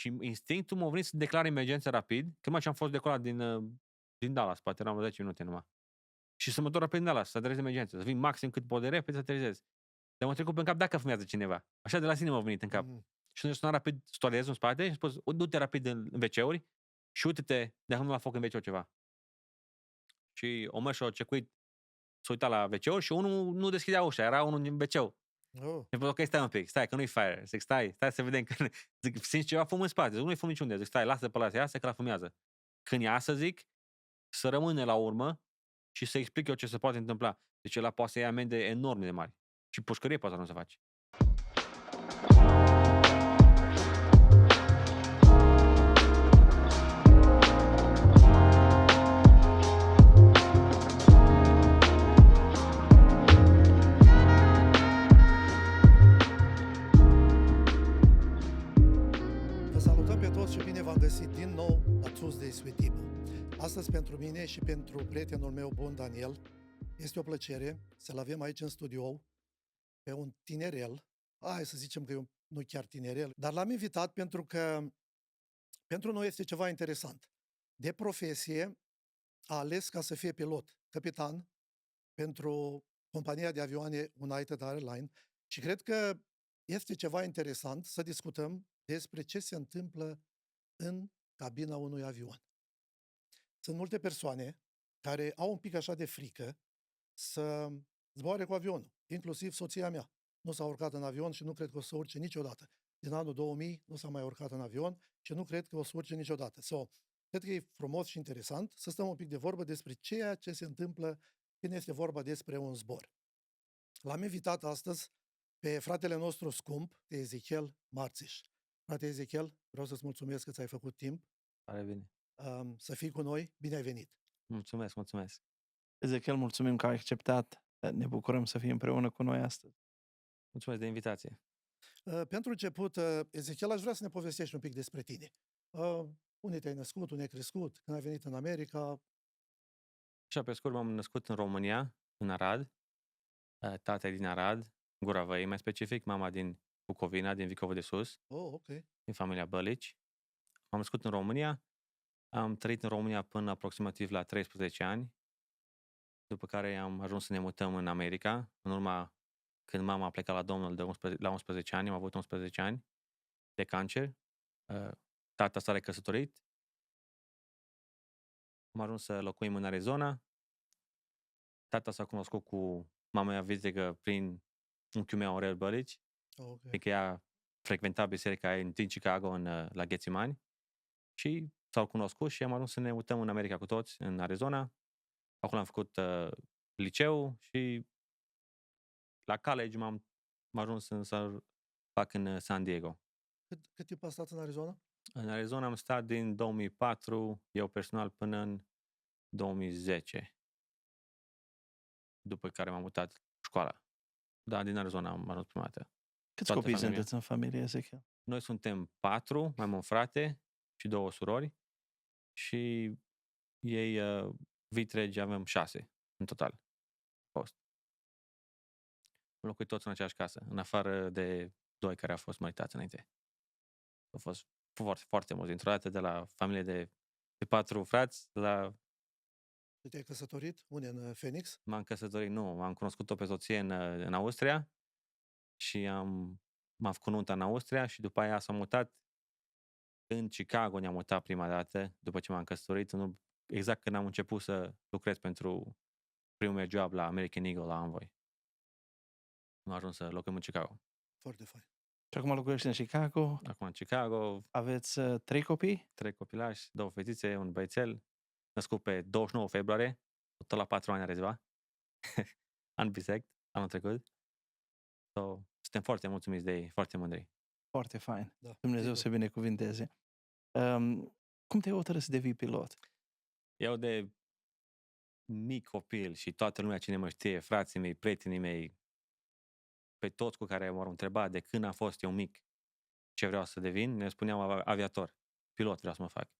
Și instinctul m-a venit să declar emergență rapid, că ce am fost decolat din Dallas, poate eram 10 minute numai. Și să mă duc rapid în Dallas, să aterizez emergență, să vin maxim cât pot de repede să aterizez. Dar m-a trecut pe cap dacă fumează cineva. Așa de la sine m-a venit în cap. Mhm. Și atunci sunat rapid stolezul în spate și a spus, du-te rapid în WC-uri și uite-te dacă nu la foc în WC ceva. Și o mers și a cecuit, s-a uitat la WC-uri și unul nu deschidea ușa, era unul din WC-ul. Oh. Și ok, stai un pic, stai, că nu-i fire. Zic, stai să vedem că... Zic, simți ceva fum în spate. Zic, nu-i fum niciunde. Zic, stai, lasă pe ăla să iasă, că la fumează. Când iasă, zic, să rămâne la urmă și să explic eu ce se poate întâmpla. Deci ăla poate să ia amende enorme de mari. Și pușcărie poate să nu se face. Vă salutăm pe toți și bine v-am găsit din nou la Tuesdays with Ibu. Astăzi pentru mine și pentru prietenul meu bun, Daniel, este o plăcere să-l avem aici în studio pe un tinerel, hai să zicem că nu chiar tinerel, dar l-am invitat pentru că pentru noi este ceva interesant. De profesie a ales ca să fie pilot, capitan pentru compania de avioane United Airlines și cred că este ceva interesant să discutăm despre ce se întâmplă în cabina unui avion. Sunt multe persoane care au un pic așa de frică să zboare cu avionul, inclusiv soția mea. Nu s-a urcat în avion și nu cred că o să urce niciodată. Din anul 2000 nu s-a mai urcat în avion și nu cred că o să urce niciodată. Cred că e frumos și interesant să stăm un pic de vorbă despre ceea ce se întâmplă când este vorba despre un zbor. L-am invitat astăzi pe fratele nostru scump, pe Ezechiel Marțiș. Frate Ezechiel, vreau să-ți mulțumesc că ți-ai făcut timp Pare bine. să fii cu noi. Bine ai venit! Mulțumesc. Ezechiel, mulțumim că ai acceptat. Ne bucurăm să fii împreună cu noi astăzi. Mulțumesc de invitație. Pentru început, Ezechiel, aș vrea să ne povestești un pic despre tine. Unde te-ai născut, unde ai crescut, când ai venit în America? Așa, pe scurt, m-am născut în România, în Arad. Tata e din Arad, Gura Văii mai specific, mama din Bucovina, din Vicovă de Sus, Oh, ok. din familia Bălici. M-am născut în România, am trăit în România până aproximativ la 13 ani, după care am ajuns să ne mutăm în America. În urma, când mama a plecat la Domnul la 11 ani, am avut 11 ani de cancer. Tata s-a recăsătorit. Am ajuns să locuim în Arizona. Tata s-a cunoscut cu mama mea vizegă prin unchiul meu, Aurel Bălici, Oh, ok. adică ea frecventa biserica din Chicago la Ghețimani și s-au cunoscut și am ajuns să ne mutăm în America cu toți, în Arizona. Acolo am făcut liceu și la college m-am ajuns să fac în San Diego. Cât timp ai stat în Arizona? În Arizona am stat din 2004, eu personal, până în 2010, după care m-am mutat școala. Da, din Arizona am ajuns prima dată. Câți Toată copii familia. sunteți în familie, Ezechiel? Noi suntem 4, mai am un frate și 2 surori și ei vitregi avem 6 în total. Fost. Am locuit toți în aceeași casă, în afară de 2 care au fost măritați înainte. Au fost foarte, foarte mulți. Dintr-o dată de la familie de 4 frați, Tu te-ai căsătorit? Unde? În Phoenix? m-am căsătorit, nu, am cunoscut-o pe soție în Austria și m-am făcut nunta în Austria și după aia s-a mutat în Chicago, ne-am mutat prima dată, după ce m-am căsătorit, exact când am început să lucrez pentru primul meu job la American Eagle, la Envoy. Am ajuns să locuim în Chicago. Foarte fain. Și acum locuiești în Chicago, Acum în Chicago, aveți 3 copii? 3 copilași, 2 fetițe, un băiețel, născut pe 29 februarie, tot la 4 ani are ziua, an bisect, anul trecut. Suntem foarte mulțumiți de ei, foarte mândri. Foarte fain. Da, Dumnezeu sigur. să binecuvinteze. Cum te-ai hotărât să devii pilot? Eu de mic copil și toată lumea cine mă știe, frații mei, prietenii mei, pe toți cu care m-au întrebat de când am fost eu mic ce vreau să devin, ne spuneam aviator, pilot vreau să mă fac.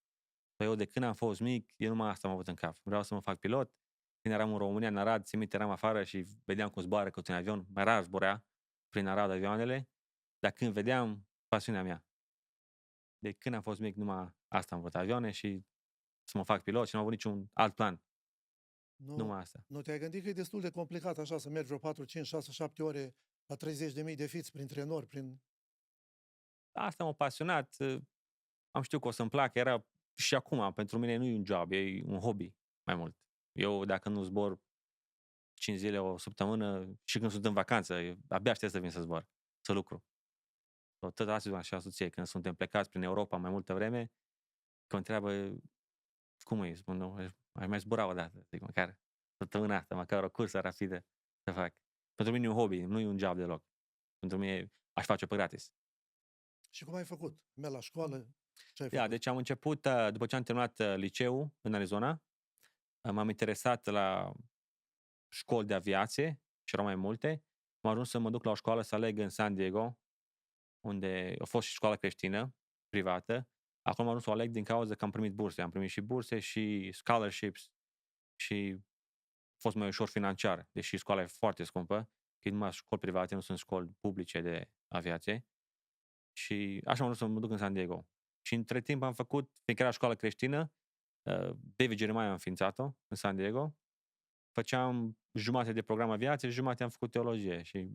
Păi eu de când am fost mic, eu numai asta am avut în cap. Vreau să mă fac pilot. Când eram în România, în Arad, țin minte, eram afară și vedeam cum zboară cu un avion, mai rar zborea prin Arad avioanele, dar când vedeam, pasiunea mea. De când am fost mic, numai asta am vrut, avioane și să mă fac pilot și nu am avut niciun alt plan. Numai asta. Nu te-ai gândit că e destul de complicat așa să mergi vreo 4, 5, 6, 7 ore la 30.000 de fiți printre nori, Asta m-a pasionat, am știut că o să-mi placă, era și acum, pentru mine nu e un job, e un hobby mai mult. Eu, dacă nu zbor 5 zile, o săptămână, și când sunt în vacanță, abia aștept să vin să zbor, să lucru. Tot astăzi așa soție, când suntem plecați prin Europa mai multă vreme, că mă întreabă cum e, spun, nu, ai mai zbura o dată, zic, măcar săptămâna asta, măcar o cursă rapidă să fac. Pentru mine e un hobby, nu e un job deloc. Pentru mine aș face-o pe gratis. Și cum ai făcut? Mergi la școală? Ce ai făcut? Da, deci am început, după ce am terminat liceul în Arizona, m-am interesat la școli de aviație și erau mai multe. Am ajuns să mă duc la o școală să aleg în San Diego, unde a fost și școală creștină, privată. Acum am ajuns să o aleg din cauza că am primit burse. Am primit și burse și scholarships și a fost mai ușor financiar, deși școala e foarte scumpă, că e numai școli private, nu sunt școli publice de aviație. Și așa am ajuns să mă duc în San Diego. Și între timp am făcut, fiindcă era școală creștină, David Jeremiah a înființat-o în San Diego. Făceam jumate de program aviație, jumate am făcut teologie și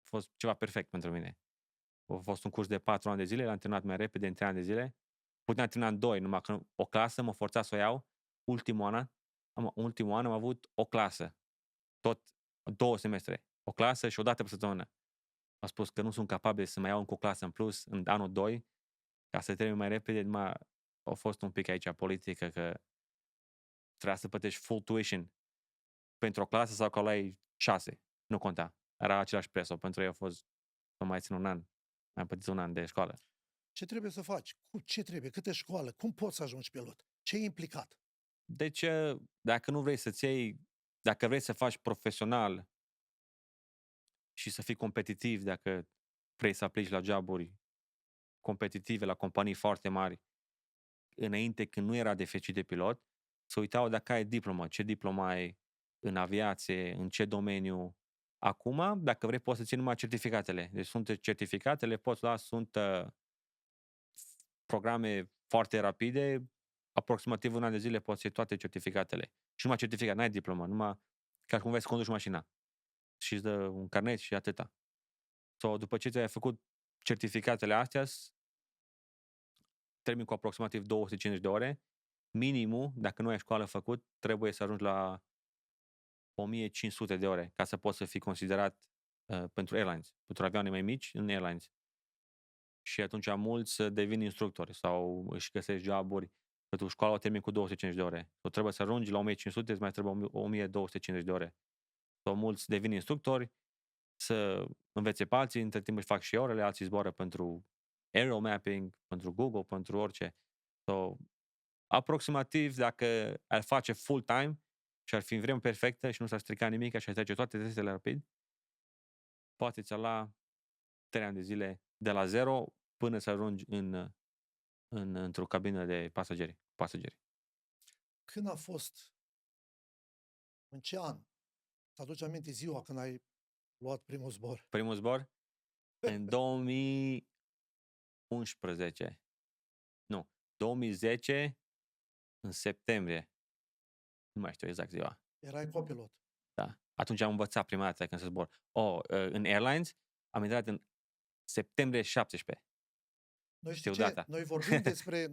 a fost ceva perfect pentru mine. A fost un curs de 4 ani de zile, l-am terminat mai repede, în 3 ani de zile. Puteam termina în 2, numai că o clasă mă forța să o iau. Ultimul an am avut o clasă, tot 2 semestre. O clasă și o dată pe săptămână. Am spus că nu sunt capabil să mai iau încă o clasă în plus în anul 2, ca să termin mai repede, numai a fost un pic aici politică, că trebuia să plătești full tuition pentru o clasă sau că o ai 6. Nu conta. Era același preț. Pentru ei a fost să mai țin un an. Mai plătit un an de școală. Ce trebuie să faci? Ce trebuie? Câte școală? Cum poți să ajungi pilot? Ce e implicat? Deci, dacă nu vrei să-ți iei, dacă vrei să faci profesional și să fii competitiv, dacă vrei să aplici la joburi competitive, la companii foarte mari, înainte când nu era deficit de pilot, să uitau dacă ai diplomă, ce diplomă ai în aviație, în ce domeniu. Acum, dacă vrei, poți să ții numai certificatele. Deci sunt certificatele, poți lua, sunt programe foarte rapide, aproximativ un an de zile poți să iei toate certificatele. Și numai certificat, n-ai diplomă, numai ca cum vei să conduci mașina. Și îți dă un carnet și atâta. Sau după ce ți-ai făcut certificatele astea, termin cu aproximativ 250 de ore. Minimul, dacă nu ai școală făcut, trebuie să ajungi la 1500 de ore ca să poți să fii considerat pentru airlines, pentru avioane mai mici în airlines. Și atunci mulți devin instructori sau își găsesc joburi, pentru școala o termin cu 250 de ore. Sau trebuie să ajungi la 1500, îți mai trebuie 1250 de ore. Sau mulți devin instructori să învețe pe alții, între timp își fac și orele, alții zboară pentru aerial mapping, pentru Google, pentru orice. So, aproximativ, dacă ar face full-time și ar fi în vreme perfectă și nu s-ar strica nimic și ar trece toate testele rapid, poate ți-a lua 3 ani de zile de la 0 până să ajungi într-o cabină de pasageri. Când a fost? În ce an? Să aduci aminte ziua când ai luat primul zbor? Primul zbor? În 2011. Nu, 2010, în septembrie. Nu mai știu exact ziua. Erai copilot. Da. Atunci am învățat prima dată când să zbor. În Airlines am intrat în septembrie 17. Noi Știu știi ce? data. Noi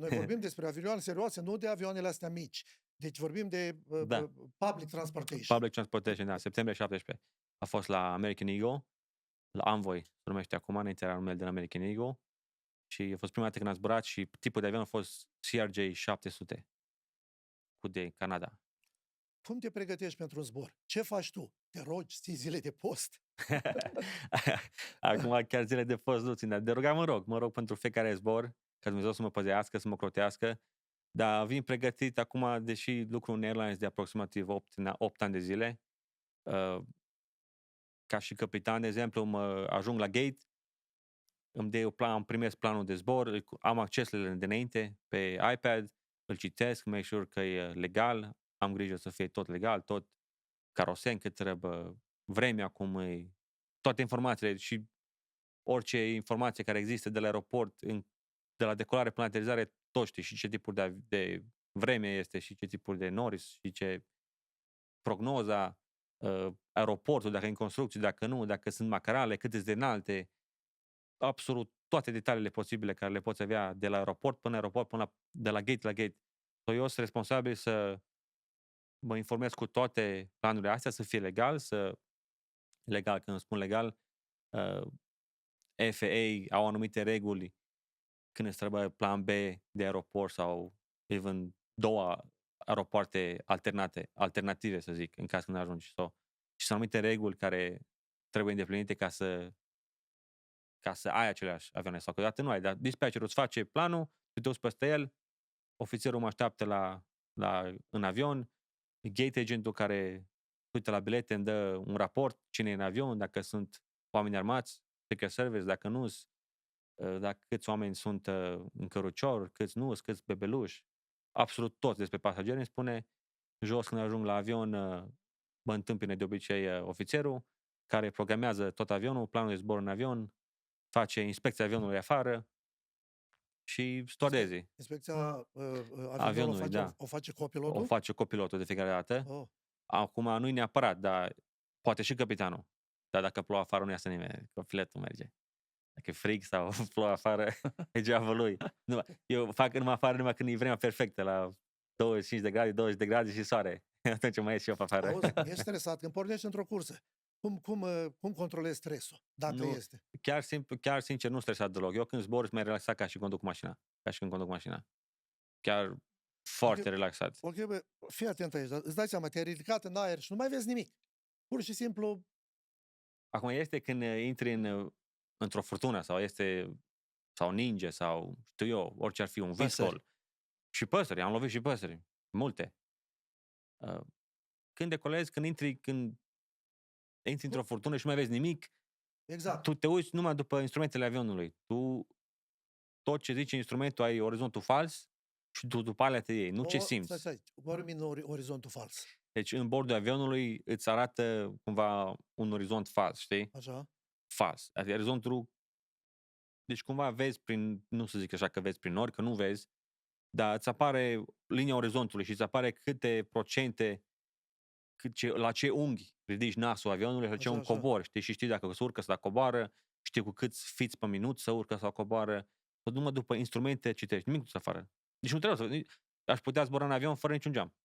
vorbim despre avioane serioase, nu de avioanele astea mici. Deci vorbim de Da. public transportation. Public Transportation, da, septembrie 17. A fost la American Eagle, la Envoy, se numește acum, înainte era numele de la American Eagle. Și a fost prima dată când am zburat și tipul de avion a fost CRJ 700 cu de Canada. Cum te pregătești pentru un zbor? Ce faci tu? Te rogi, ții zile de post? Acum chiar zile de post nu țin, dar de rugat mă rog pentru fiecare zbor, ca Dumnezeu să mă păzească, să mă crotească, dar vin pregătit acum, deși lucru în airlines de aproximativ 8 ani de zile, ca și capitan, de exemplu, mă ajung la gate, îmi primesc planul de zbor, am accesele de înainte pe iPad, îl citesc, make sure că e legal, am grijă să fie tot legal, tot carosen cât trebuie, vremea cum e, toate informațiile și orice informație care există de la aeroport de la decolare până la aterizare, tot știi și ce tipuri de vreme este și ce tipuri de nori și ce prognoza, aeroportul, dacă e în construcție, dacă nu, dacă sunt macarale, cât sunt de înalte, absolut toate detaliile posibile care le poți avea de la aeroport până la aeroport, de la gate la gate. Eu sunt responsabil să mă informez cu toate planurile astea, să fie legal, când spun legal, FAA au anumite reguli când îți trebuie plan B de aeroport sau even două aeropoarte alternative, să zic, în caz când ajungi. Și sunt anumite reguli care trebuie îndeplinite ca să ai aceleași avioane. Sau câteodată nu ai, dar dispatcherul îți face planul, tu te uiți peste el, ofițerul mă așteaptă în avion, gate agentul care uită la bilete îmi dă un raport, cine e în avion, dacă sunt oameni armați, Secret Service, dacă nu, dacă câți oameni sunt în cărucior, câți nu, câți bebeluși, absolut toți despre pasageri. Îmi spune jos când ajung la avion, mă întâmpină de obicei ofițerul care programează tot avionul, planul de zbor în avion, face inspecția avionului afară și stewardezii Inspecția avionului, da. o face copilotul? O face copilotul de fiecare dată. Oh. Acum nu-i neapărat, dar poate și capitanul. Dar dacă plouă afară, nu iasă nimeni. Copilotul merge. Dacă e frig sau plouă afară, e geavă lui. Eu fac numai afară numai când e vremea perfectă, la 25 de grade, 20 de grade și soare. Atunci mai ies și eu pe afară. Auzi, ești stresat când pornești într-o cursă. Cum controlezi stresul, dacă este? Chiar sincer, nu stresat deloc. Eu când zbor sunt mai relaxat ca și când conduc mașina. Chiar foarte relaxat. Ok, bă, fii atent aici, îți dai seama, te-ai ridicat în aer și nu mai vezi nimic. Pur și simplu... Acum este când intri într-o furtună sau ninge sau știu eu, orice ar fi, un viscol. Și păsări, am lovit și păsări. Multe. Când decolezi, când intri într-o furtună și nu mai vezi nimic, exact. Tu te uiți numai după instrumentele avionului. Tot ce zice instrumentul, ai orizontul fals și tu după alea te iei. Nu ce simți. Stai. Vorbim orizontul fals. Deci în bordul avionului îți arată cumva un orizont fals, știi? Așa. Fals. Adică orizontul... Deci cumva vezi nu să zic așa că vezi prin nori, că nu vezi, dar îți apare linia orizontului și îți apare câte procente, la ce unghi ridici nasul avionului, la ce un cobor, știi? Și știi dacă se urcă sau dacă coboară, știi cu câți fiți pe minut să urcă sau coboară. Tot numai după instrumente citești, nimic nu afară. Deci nu trebuie aș putea zbura în avion fără niciun geam.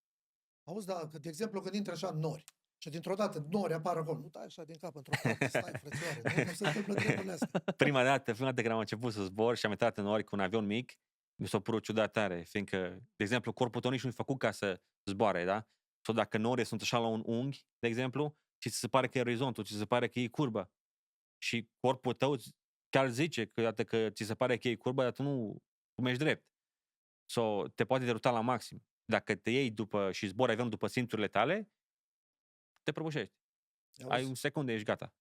Auzi, da, de exemplu, când intră așa nori și dintr-o dată nori apar acolo, nu dai așa din cap într-o parte, stai, frățioare, nu se întâmplă treburile astea. Prima dată când am început să zbor și am intrat în nori cu un avion mic, mi s-a părut ciudat tare, fiindcă, de exemplu, corpul tău nici nu-i făcut ca să zboare, da? Sau dacă norii sunt așa la un unghi, de exemplu, și ți se pare că e orizontul, ți se pare că e curbă. Și corpul tău chiar zice că ți se pare că e curbă, dar tu nu mergi drept. Te poate deruta la maxim. Dacă te iei și zbori avionul după simțurile tale, te prăbușești. Ai un secunde, ești gata.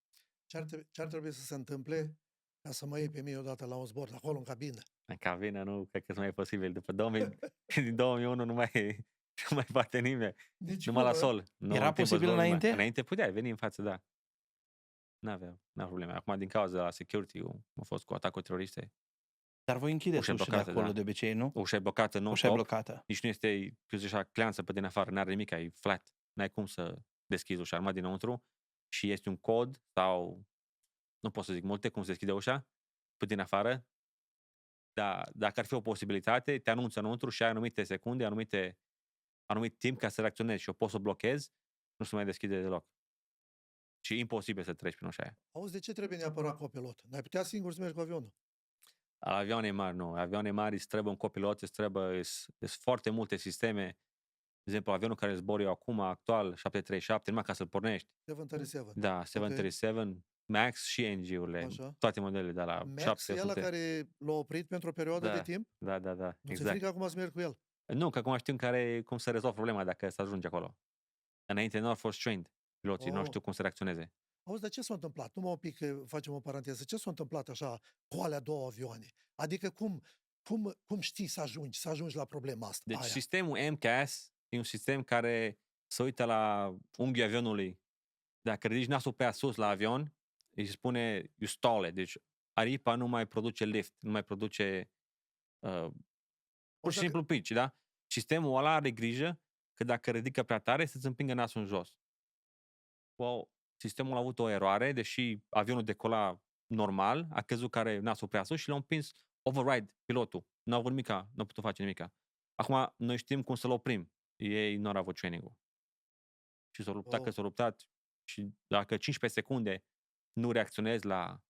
Ce ar trebui să se întâmple ca să mă iei pe mine odată la un zbor, acolo în cabină? În cabină nu cred că nu mai e posibil. Din 2001 nu mai poate nimeni. Numai la sol. Era posibil înainte? Înainte puteai veni în față, da. N-avea probleme. Acum, din cauza security, a fost cu atacuri teroriste. Dar voi închideți ușile acolo de obicei, nu? Ușa e blocată, nu? Ușa e blocată. Nici nu este, așa, cleanță pe din afară, n-are nimic, e flat. N-ai cum să deschizi ușa, armat dinăuntru și este un cod sau, nu pot să zic multe, cum se deschide ușa pe din afară. Dar dacă ar fi o posibilitate, te anunță înăuntru și ai anumite secunde, anumit timp ca să reacționezi și eu pot să o blochez, nu se mai deschide deloc. Și e imposibil să treci prin ușa aia. Auzi, de ce trebuie neapărat copilot? N-ai putea singur să mergi cu avionul? La avioane mari, nu. Avioane mari îți trebuie un copilot, sunt foarte multe sisteme. De exemplu, avionul care zbor eu acum, actual, 737, numai ca să-l pornești. 737. Da, 737, Max și NG-urile, așa. Toate modelele de la Max 700. e ăla care l-a oprit pentru o perioadă de timp? Da. Nu exact. ți-e frică acum să mergi cu el? Nu, că acum știm cum să rezolv problema dacă să ajungi acolo. Înainte nu au fost trained. Piloții nu știu cum să reacționeze. Auzi, dar ce s-a întâmplat? Numai un pic, facem o paranteză. Ce s-a întâmplat așa cu alea două avioane? Adică cum știi să ajungi la problema asta? Deci sistemul MCAS e un sistem care se uită la unghiul avionului. Dacă ridici nasul pe sus la avion, îi spune you stall it. Deci aripa nu mai produce lift, nu mai produce Pur și dacă- simplu pici, da? Sistemul ăla are grijă că dacă ridică prea tare, să-ți împingă nasul în jos. Well, sistemul a avut o eroare, deși avionul decola normal, a căzut care nasul prea sus și l-a împins override pilotul. N-a avut nimica, nu a putut face nimica. Acum, noi știm cum să-l oprim. Ei nu au avut training-ul. Și s-au luptat că Oh. s-au luptat și dacă 15 secunde nu reacționezi la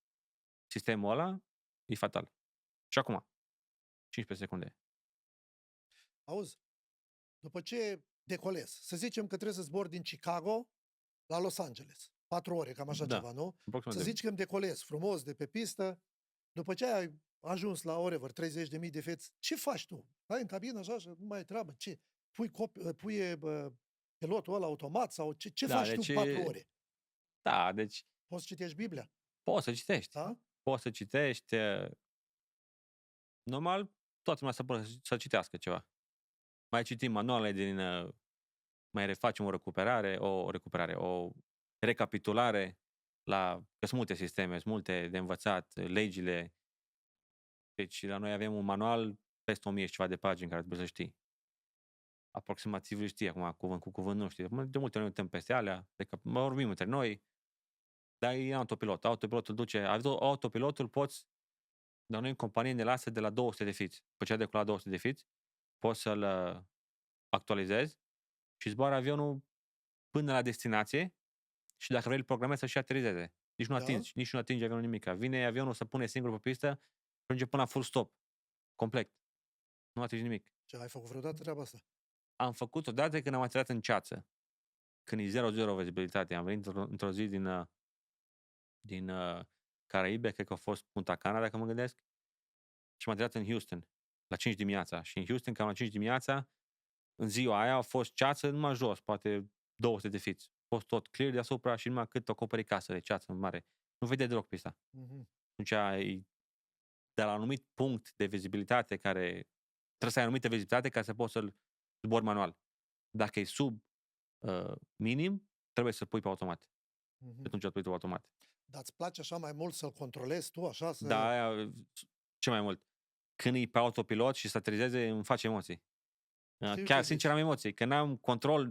sistemul ăla, e fatal. Și acum, 15 secunde. Auzi, după ce decolezi, să zicem că trebuie să zbor din Chicago la Los Angeles. 4 ore, cam așa Da. ceva, nu? Să Aproximativ. zici că îmi decolezi frumos de pe pistă, după ce ai ajuns la whatever, 30.000 de feți, ce faci tu? Stai în cabină așa și nu mai ai treabă? Ce? Pui pilotul ăla automat sau ce Da, faci deci tu 4 ore? Da, deci Poți să citești Biblia, poți să citești. da? Poți să citești. Normal, toată lumea să citească ceva. Mai citim manuale mai facem o recapitulare că sunt multe sisteme, sunt multe de învățat, legile. Deci la noi avem un manual peste 1000 și ceva de pagini care trebuie să știi. Aproximativ îl știi acum, cuvânt cu cuvânt, nu știi. De multe ori ne uităm peste alea, mă vorbim între noi, dar e autopilot. Autopilotul duce, autopilotul poți, dar noi în companie ne lasă de la 200 de fiți. După ce a decolat 200 de fiți, poți să-l actualizezi și zboară avionul până la destinație și dacă vrei îl programezi să și aterizeze. Nici nu atingi avionul nimic. Vine avionul să pune singur pe pistă și ajunge până la full stop. Complet. Nu atingi nimic. Ce, ai făcut vreodată treaba asta? Am făcut odată când am aterizat în ceață. Când e 0-0 vizibilitate. Am venit într-o zi din Caraibe, cred că a fost Punta Cana, dacă mă gândesc, și m-am aterizat în Houston, la 5 dimineața. Și în Houston, cam la 5 dimineața, în ziua aia a fost ceață numai jos, poate 200 de fiți. A fost tot clear deasupra și numai cât acoperi casă de ceață în mare. Nu vede deloc pista. Mhm. Atunci, de la un anumit punct de vizibilitate trebuie să ai anumită vizibilitate ca să poți să-l zbori manual. Dacă e sub minim, trebuie să-l pui pe automat. Mhm. Atunci îl pui pe automat. Dar îți place așa mai mult să-l controlezi tu, așa? Da, aia, ce mai mult. Când e pe autopilot și să aterizeze, îmi face emoții. Știu Chiar, ce sincer, zici. am emoții. Când am control,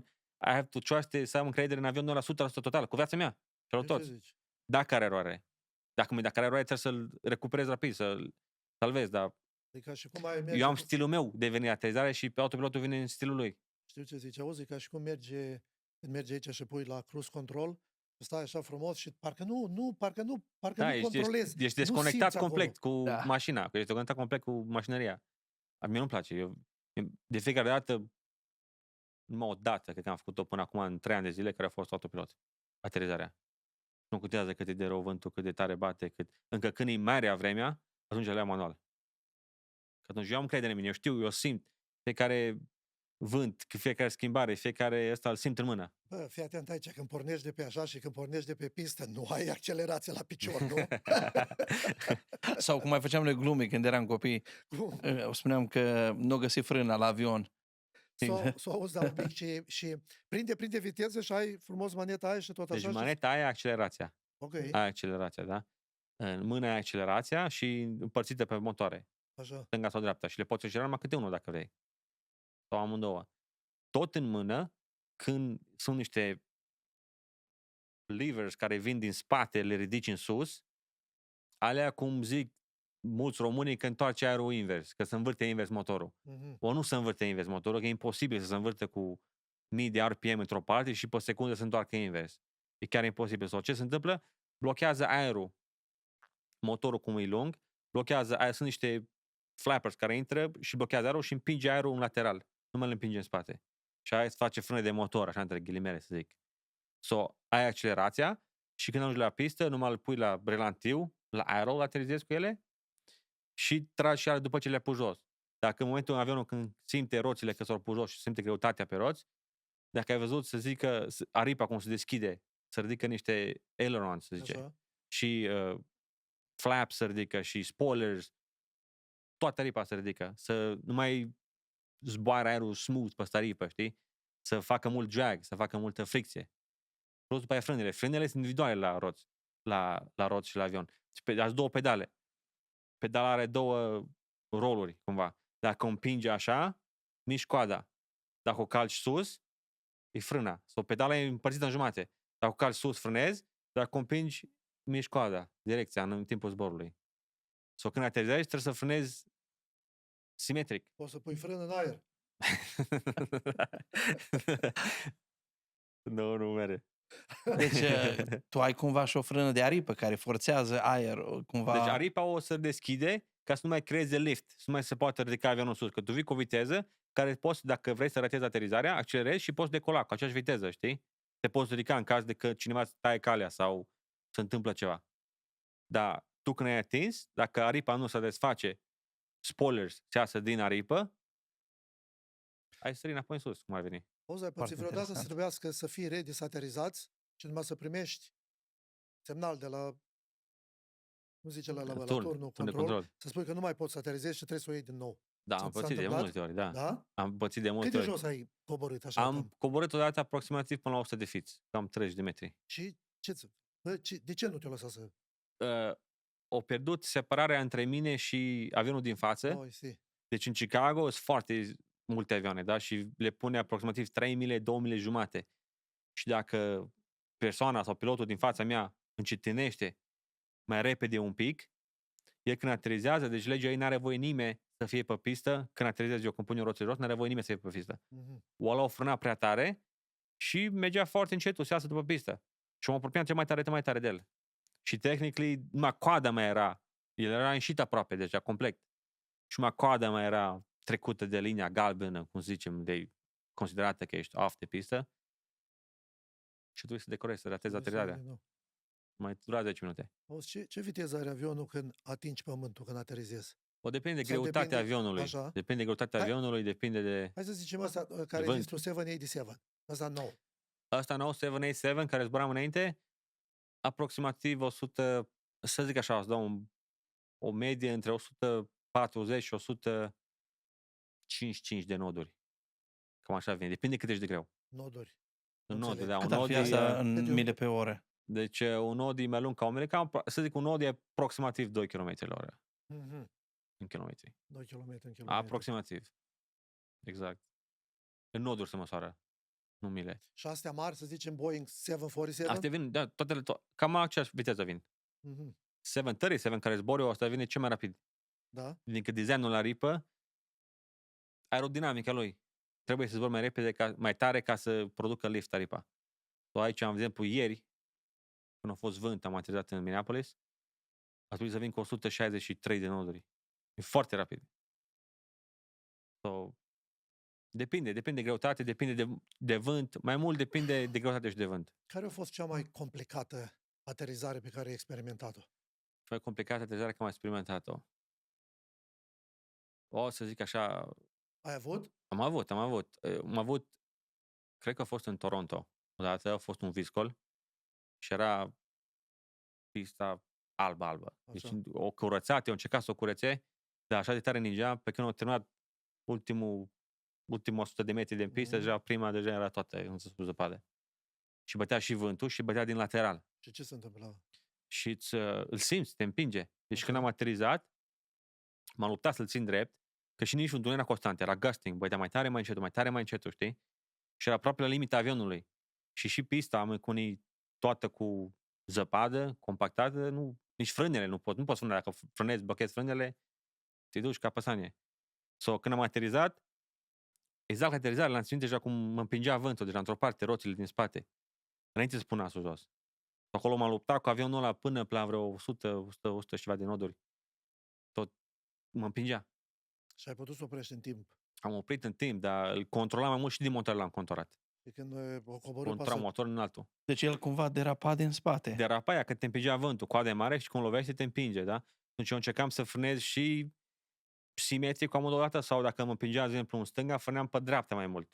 I have to trust it, să am încredere în avionul ăla 100% total, cu viața mea. Celor Știu ce toți. zici. Dacă are eroare. Dacă are eroare, trebuie să-l recuperezi rapid, să-l salvezi. Dar E ca și cum ai merge eu am stilul meu de venire aterizare și pe autopilotul vine în stilul lui. Știu ce zici, auzi, e ca și cum când mergi aici și pui la cruise control, stai așa frumos și parcă nu Da, nu controlezi. ești Nu desconectat simți complet acolo. cu mașina, că ești desconectat complet cu mașinăria. A mie nu-mi place. De fiecare dată, numai o dată, cred că am făcut-o până acum în 3 ani de zile, care a fost autopilot. Aterizarea. Nu contează cât e de rău vântul, cât de tare bate, încă când e marea vremea, atunci le iau manual. Că atunci eu am încredere în mine, eu știu, eu simt fiecare vânt, fiecare schimbare, fiecare ăsta îl simt în mână. Bă, fii atent aici, când pornești de pe așa și când pornești de pe pistă, nu ai accelerație la picior, nu? Sau cum mai făceam noi glume când eram copii, Cum? spuneam că nu găsi frâna la avion. S-o auzi, da, un pic și prinde viteză și ai frumos maneta aia și tot Deci așa. și... maneta aia e accelerația. Ok, Ai accelerația, da? În mână ai accelerația și împărțită pe motoare, așa. stânga sau dreapta. Și le poți accelera numai câte unul dacă vrei. Sau amândouă. Tot în mână, când sunt niște levers care vin din spate, le ridici în sus, alea, cum zic mulți români, că întoarce aerul invers, că se învârte invers motorul. Mhm. O nu se învârte invers motorul, că e imposibil să se învârte cu 1000 de RPM într-o parte și pe secundă să întoarcă invers. E chiar imposibil. Sau ce se întâmplă? Blochează aerul. Motorul, cum e lung, blochează aerul. Sunt niște flappers care intră și blochează aerul și împinge aerul în lateral. Nu mai îl împinge în spate. Și aia îți face frână de motor, așa între ghilimele să zic. Ai accelerația și când ajungi la pistă, numai îl pui la relantiu, la aero, aterizezi cu ele și tragi și după ce le pui jos. Dacă în momentul în avionul când simte roțile că s-au pus jos și simte greutatea pe roți, dacă ai văzut să zică aripa cum se deschide, să ridică niște ailerons, să zice, Așa. și flaps se ridică și spoilers, toată aripa se ridică, să nu mai zboară aerul smooth pe aripă, știi? Să facă mult drag, să facă multă fricție. Plus după aia frânele. Frânele sunt individuale la roți, la roți și la avion. Și ați două pedale. Pedala are două roluri, cumva. Dacă o împingi așa, miști coada. Dacă o calci sus, e frâna. Sau pedala e împărțită în jumate. Dacă o calci sus, frânezi. Dacă o împingi, miști coada, direcția, în timpul zborului. Sau când aterizezi, trebuie să frânezi simetric. Poți să pui frână în aer. Nu mere. Deci tu ai cumva și o frână de aripă care forțează aer, cumva... Deci aripa o să deschide ca să nu mai creeze lift, să nu mai se poată ridica avionul sus. Că tu vii cu o viteză care poți, dacă vrei să ratezi aterizarea, accelerezi și poți decola cu aceeași viteză, știi? Te poți ridica în caz de că cineva îți taie calea sau se întâmplă ceva. Dar tu când ai atins, dacă aripa nu se desface, spoilers, se iasă din aripă, ai sări înapoi în sus, cum ar veni. Auzi, ai pățit Foarte vreodată să interesant. trebuiască să fii ready să aterizați și numai să primești semnal de la, cum zice la Turn turnul, de control, control. să spui că nu mai poți să aterizezi și trebuie să o iei din nou. Da, S-a am pățit de întâmplat? multe ori, da. Da? Am pățit de Cât multe de ori. jos ai coborât așa? Am coborât odată aproximativ până la 100 de fiți, cam 30 de metri. Și de ce nu te-o lăsat să... O pierdut separarea între mine și avionul din față. Oh, Deci în Chicago sunt foarte multe avioane, da? Și le pune aproximativ 3.000, 2.000 jumate. Și dacă persoana sau pilotul din fața mea încetinește mai repede un pic, el când aterizează, deci legea ei n-are voie nimeni să fie pe pistă, când aterizez eu, când pun eu roțile jos, n-are voie nimeni să fie pe pistă. O lua o frâna prea tare și mergea foarte încetul să iasă după pistă. Și mă apropiam mai tare de el. Și tehnically, numai coada mea era, el era înșit aproape, deja complet. Și numai coada mea era trecută de linia galbenă, cum zicem, de considerată că ești off de pistă. Și trebuie să decorezi, să ratezi aterizarea. Mai dura 10 minute. Auzi, ce viteză are avionul când atingi pământul, când aterizezi? O depinde de Sau greutatea depinde- avionului. așa. Depinde de greutatea Hai- avionului, depinde de... Hai să zicem asta, care e Vânt. zis tu 787. Ăsta nou. Ăsta nou 787, care zburam înainte, aproximativ 100, să zic așa, o să dau o medie între 140 și 155 de noduri. Cam așa vine. Depinde cât ești de greu. Noduri. În Înțeleg. noduri, da. Un Cât ar nod fi e, asta în cât e un- mile pe oră? deci un nod e mai lung ca un mile, să zic un nod e aproximativ 2 km la oră. În kilometri. 2 km în kilometri. Aproximativ. Exact. În noduri se măsoară, nu mile. Și astea mari, să zicem Boeing 747? Astea vin, da, cam aceeași viteză vin. 737 care zbor eu, asta vine cel mai rapid. Da? Adică designul la ripă, aerodinamica lui. Trebuie să zbor mai repede, mai tare ca să producă lift aripa. Aici, de exemplu, ieri, când a fost vânt, am aterizat în Minneapolis, a trebuit să vin cu 163 de noduri. E foarte rapid. Depinde de greutate, depinde de vânt, mai mult depinde de greutate și de vânt. Care a fost cea mai complicată aterizare pe care ai experimentat-o? Mai complicată aterizarea că am experimentat-o. O să zic așa, Ai avut? am avut, cred că a fost în Toronto. Odată a fost un viscol și era pista albă. Deci Așa. o curățat, eu încercat să o curățe, dar așa de tare ningea, pe când au terminat ultimul 100 de metri de pistă, Mhm. deja era toată în zăpadă. Și bătea și vântul și bătea din lateral. Și ce se întâmpla? Și îl simți, te împinge. Deci Așa. când am aterizat, m-am luptat să-l țin drept, că și nici un era constant, era gusting, bătea mai tare, mai încetul, știi? Și era aproape la limita avionului. Și pista am încunit toată cu zăpadă, compactată, nici frânele nu poți frâna. Dacă frânezi, blochezi frânele, te duci ca păsanie. Când am aterizat, exact la aterizare, l-am ținut deja cum mă împingea vântul, deja într-o parte, roțile din spate. Înainte să pun nasul jos. Acolo m-am luptat cu avionul ăla până la vreo 100 și ceva de noduri. Tot mă împingea. Și ai putut să oprești în timp. Am oprit în timp, dar îl controlam mai mult și din motor l-am controlat. Și când o coborât Controlam motorul în altul. Deci el cumva derapa din spate. Derapa aia, că te împingea vântul, coada e mare și când lovește te împinge, da? Deci eu încercam să frânez și simetric cu odată sau dacă mă împingea, de exemplu, în stânga, frâneam pe dreapta mai mult.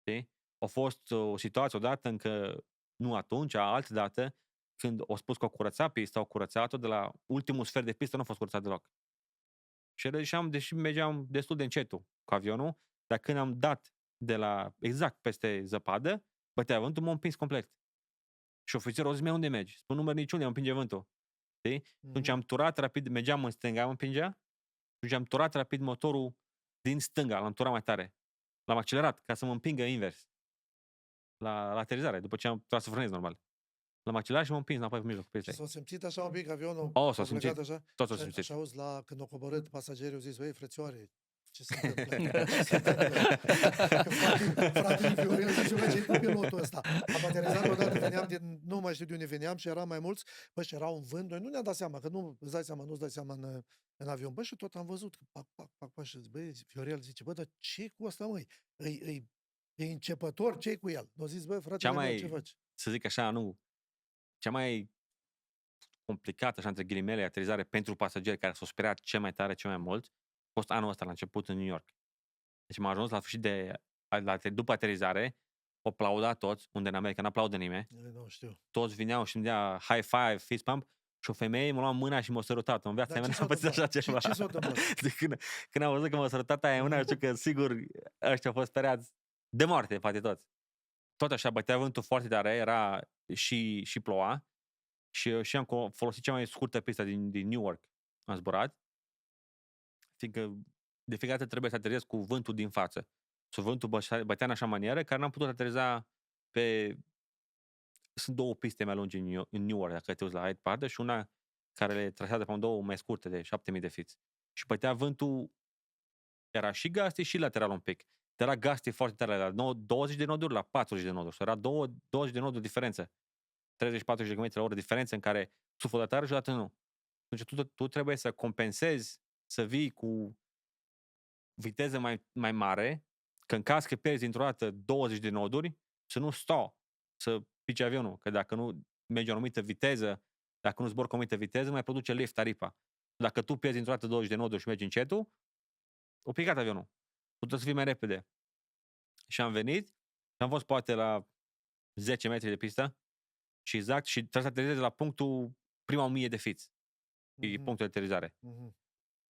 Știi? A fost o situație odată încă, nu atunci, altă dată, când o spus că o curăța pista, au curățat-o, de la ultimul sfert de pistă nu a fost curățat deloc. Și deși mergeam destul de încetul cu avionul, dar când am dat de la exact peste zăpadă, bătea vântul, m-a împins complet. Și ofițerul a zis, unde mergi? Spun număr niciunde, mă împinge vântul. Știi? Atunci am turat rapid, mergeam în stânga, mă împingea, Și am turat rapid motorul din stânga, l-am turat mai tare. L-am accelerat ca să mă împingă invers. La aterizare, după ce am tras să frânez normal. L-am accelerat și m-am împins înapoi pe mijlocul Și pistei. s-a simțit așa un pic avionul, Oh, s-a a plecat simțit. așa? Tot s-a Și simțit. așa auzi, când au coborât pasagerii, au zis, băi, frățioare, ce se întâmplă? Ce se întâmplă? Fratele Viorel zice, băi, ce-i cu pilotul ăsta? Am aterizat odată, veneam nu mai știu de unde veneam și eram mai mulți, băi, și era un vânt, noi nu ne-am dat seama, că nu-ți dai seama în avion. Băi, și tot am văzut, că pac, pac, pac, pac, și băi, Viorel zice, bă, dar ce cu ăsta, măi? E începător, ce cu el? Nu zis, bă, fratele meu, ce faci? Să zic așa, nu, cea mai complicată, așa, între ghilimele, aterizare pentru pasageri care s-au speriat cel mai tare, cel mai mult, a fost anul ăsta, la început, în New York. Deci m-a ajuns la sfârșit după aterizare, au aplaudat toți, unde în America n-aplaudă nimeni, Nu știu. toți vineau și îmi dea high five, fist pump, și o femeie m-a luat mâna și m-a sărutat. În viața mea n-am pățit așa ceva. Ce s-a întâmplat? Când am văzut că m-a sărutat aia în mână, știu că sigur ăștia au fost speriați de moarte, poate toți. Tot așa, bătea vântul foarte tare, era și ploua și am folosit cea mai scurtă pistă din Newark. Am zburat, fiindcă de fiecare dată trebuie să aterizez cu vântul din față. Și vântul bătea în așa manieră că n-am putut ateriza pe... Sunt două piste mai lungi în Newark, dacă te uiți la Hyde Park, și una care le trasează pe două mai scurte, de 7.000 de feet. Și bătea vântul, era și gasti și lateral un pic. Era gasti foarte tare, la 20 de noduri la 40 de noduri. Era 20 de noduri diferență. 30-40 de km la oră diferență în care suflă tare și odată nu. Deci tu trebuie să compensezi, să vii cu viteză mai mare, că în caz că pierzi dintr-o dată 20 de noduri, să nu stau, să pici avionul. Că dacă nu mergi o anumită viteză, dacă nu zbori cu o anumită viteză, nu mai produce lift aripa. Dacă tu pierzi dintr-o dată 20 de noduri și mergi încetul, o picat avionul. Tu trebuie să fii mai repede. Și am venit și am fost poate la 10 metri de pistă și exact, și trebuie să aterizezi la prima 1000 de feet. E punctul de aterizare.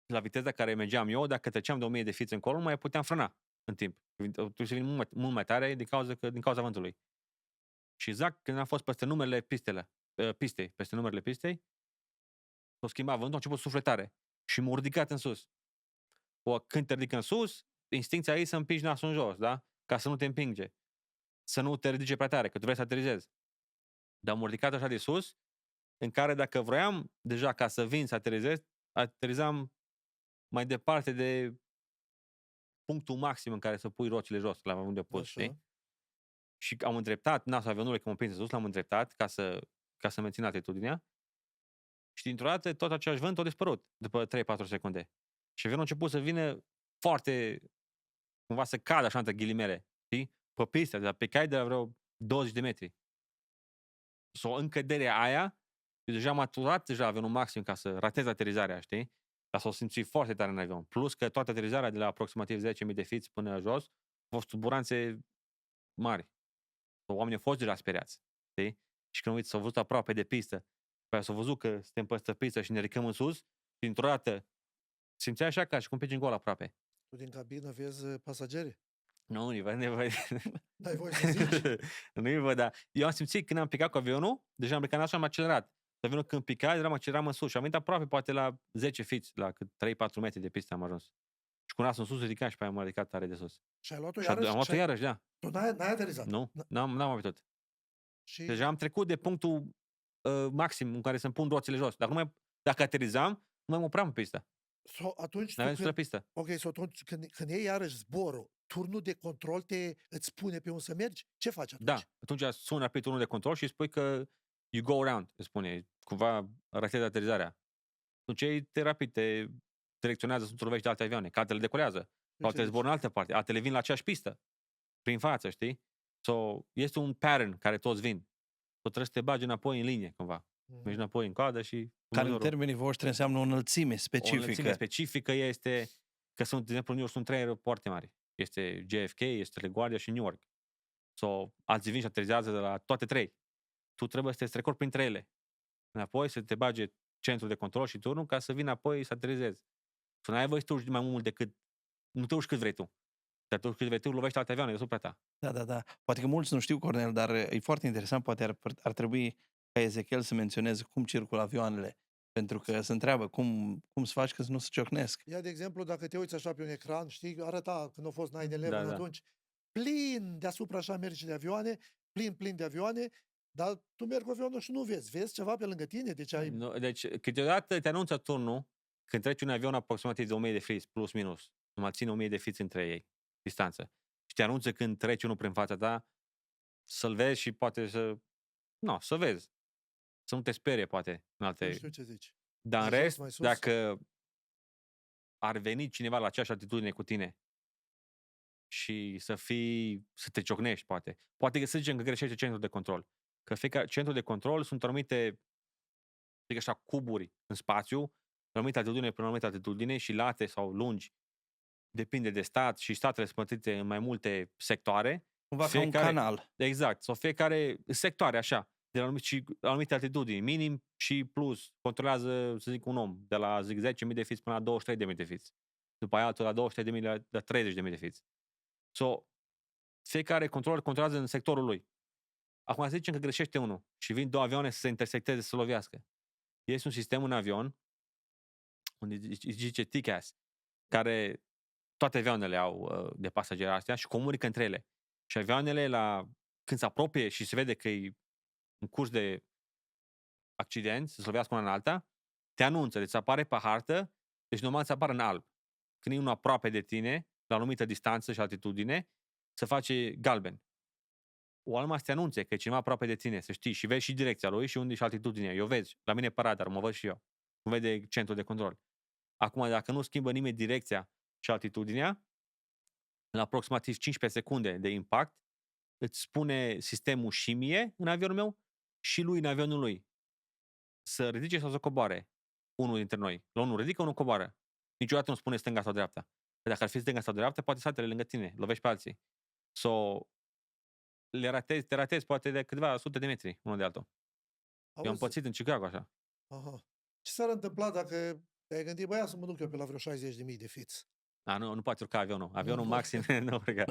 La viteza care mergeam eu, dacă treceam de 1000 de feet încolo, nu mai puteam frâna în timp. Trebuie să vin mult mai tare din cauza vântului. Și exact când am fost peste numerele pistei, s-a schimbat vântul, a început sufletare și m-a ridicat în sus. Când te ridică în sus, instincția ei să împingi nasul în jos, da? Ca să nu te împinge. Să nu te ridice prea tare, că tu vrei să aterizezi. Dar m-a ridicat așa de sus, în care dacă vroiam deja ca să vin să aterizam mai departe de punctul maxim în care să pui rocile jos, la unde pus, știi? Și am îndreptat nasul avionului, că m-a prins sus, l-am îndreptat ca să mențin atitudinea. Și dintr-o dată tot același vânt a dispărut după 3-4 secunde. Și avionul a început să vină foarte, cumva să cadă așa între ghilimele, știi? Pe pistă, dar pe cai de la vreo 20 de metri. În căderea aia, eu deja m-a turat deja avionul maxim ca să ratez aterizarea, știi? Dar s-o simți foarte tare în avion. Plus că toată aterizarea de la aproximativ 10.000 de feet până jos au fost turbulențe mari. Oamenii au fost deja speriați, știi? Și când s-au văzut aproape de pistă, pe s-au văzut că suntem peste pistă și ne ridicăm în sus, dintr-o dată simțea așa ca și cum pici în gol aproape. Tu din cabină vezi pasageri? Nu, nu-i văd. N-ai voie să zici? Nu-i văd, dar eu am simțit când am picat cu avionul, deja am plecat așa, am accelerat. Avionul când pica, acceleram în sus și am venit aproape, poate la 10 feet, la 3-4 metri de pistă am ajuns. Și cu nasul în sus ridicam și pe aia m-a ridicat tare de sus. Și ai luat-o Și iarăși? am luat-o iarăși, da. Tu n-ai aterizat? Nu, n-am avut. Și... Deja am trecut de punctul maxim în care să-mi pun roțile jos. Dacă aterizam, nu mai mă opream pe pistă. Atunci n-aveam sus la pistă. Ok, atunci când iei iarăși zborul, turnul de control îți spune pe unde să mergi? Ce faci atunci? Da, atunci sună rapid turnul de control și îi spui că you go around, îți spune, cumva ratezi aterizarea. Atunci te direcționează să nu lovești de alte avioane, că altele decolează, altele zbor în altă parte, altele vin la aceeași pistă, prin față, știi? Este un pattern care toți vin. Trebuie să te bagi înapoi în linie, cumva. Mergi înapoi în coadă și... Care în termenii voștri înseamnă o înălțime specifică. O înălțime specifică este că sunt, de exemplu, în New York sunt 3 aeroporte mari. Este JFK, este LaGuardia și Newark. Alții vin și aterizează de la toate 3. Tu trebuie să te strecori printre ele. Înapoi să te bage centrul de control și turnul ca să vină apoi să aterizezi. Să n-ai voie să te urci mai mult decât... Nu te urci cât vrei tu. Dar te urci cât vrei tu, lovești alte avioane deasupra ta. Da. Poate că mulți nu știu, Cornel, dar e foarte interesant. Poate ar trebui ca Ezechiel să menționeze cum circulă avioanele Pentru că se întreabă cum să faci ca să nu se ciocnesc. Ia de exemplu, dacă te uiți așa pe un ecran, știi, arăta când a fost 9/11 Da, da. atunci, plin deasupra așa mergi de avioane, plin de avioane, dar tu mergi cu avionul și nu vezi ceva pe lângă tine, deci ai... Nu, deci, câteodată te anunță turnul când trece un avion aproximativ de 1000 de feet, plus minus. Numai ține 1000 de feet între ei, distanță. Și te anunță când trece unul prin fața ta, să-l vezi și poate să... Nu, să vezi. Să nu te sperie, poate, în Nu alte... știu ce zici. Dar în Mai jos, rest, mai sus? dacă ar veni cineva la aceeași atitudine cu tine și să te ciocnești, poate. Poate că să zicem că greșește centrul de control. Că fiecare centru de control sunt anumite, zic așa, cuburi în spațiu, în anumită atitudine până în anumită atitudine și late sau lungi. Depinde de stat și statele sunt împărțite în mai multe sectoare. Cumva ca un canal. Exact. Sau fiecare sectoare, așa, de la anumite altitudini, minim și plus. Controlează, să zic, un om, de la, zic, 10.000 de fiți până la 23.000 de fiți. După aia altul la 200.000 la 30.000 de fiți. So, fiecare controlor controlează în sectorul lui. Acum să zicem că greșește unul și vin două avioane să se intersecteze, să lovească. Este un sistem în avion, unde zice TCAS, care toate avioanele au de pasageri astea și comunică între ele. Și avioanele, când se apropie și se vede că e în curs de accident, să se lovească una în alta, te anunță, deci apare pe hartă, deci normal să apară în alb. Când e unul aproape de tine, la o anumită distanță și altitudine, se face galben. O alma să te anunțe că e cineva aproape de tine, să știi, și vezi și direcția lui și unde și altitudinea. Eu vezi, la mine e pe radar, mă văd și eu. Cum vede centrul de control. Acum, dacă nu schimbă nimeni direcția și altitudinea, la aproximativ 15 secunde de impact, îți spune sistemul și mie în avionul meu și lui în avionul lui. Să ridice sau să coboare unul dintre noi. La unul ridică, unul coboară. Niciodată nu spune stânga sau dreapta. Că dacă ar fi stânga sau dreapta, poate satele lângă tine, lovești pe alții. Te ratezi poate de câteva sute de metri unul de altul. Eu am pățit în Chicago așa. Aha. Ce s-ar întâmpla dacă te-ai gândit, băia, să mă duc eu pe la vreo 60.000 de fiți? Nu poate urca avionul. Avionul Nu maxim nu urcă.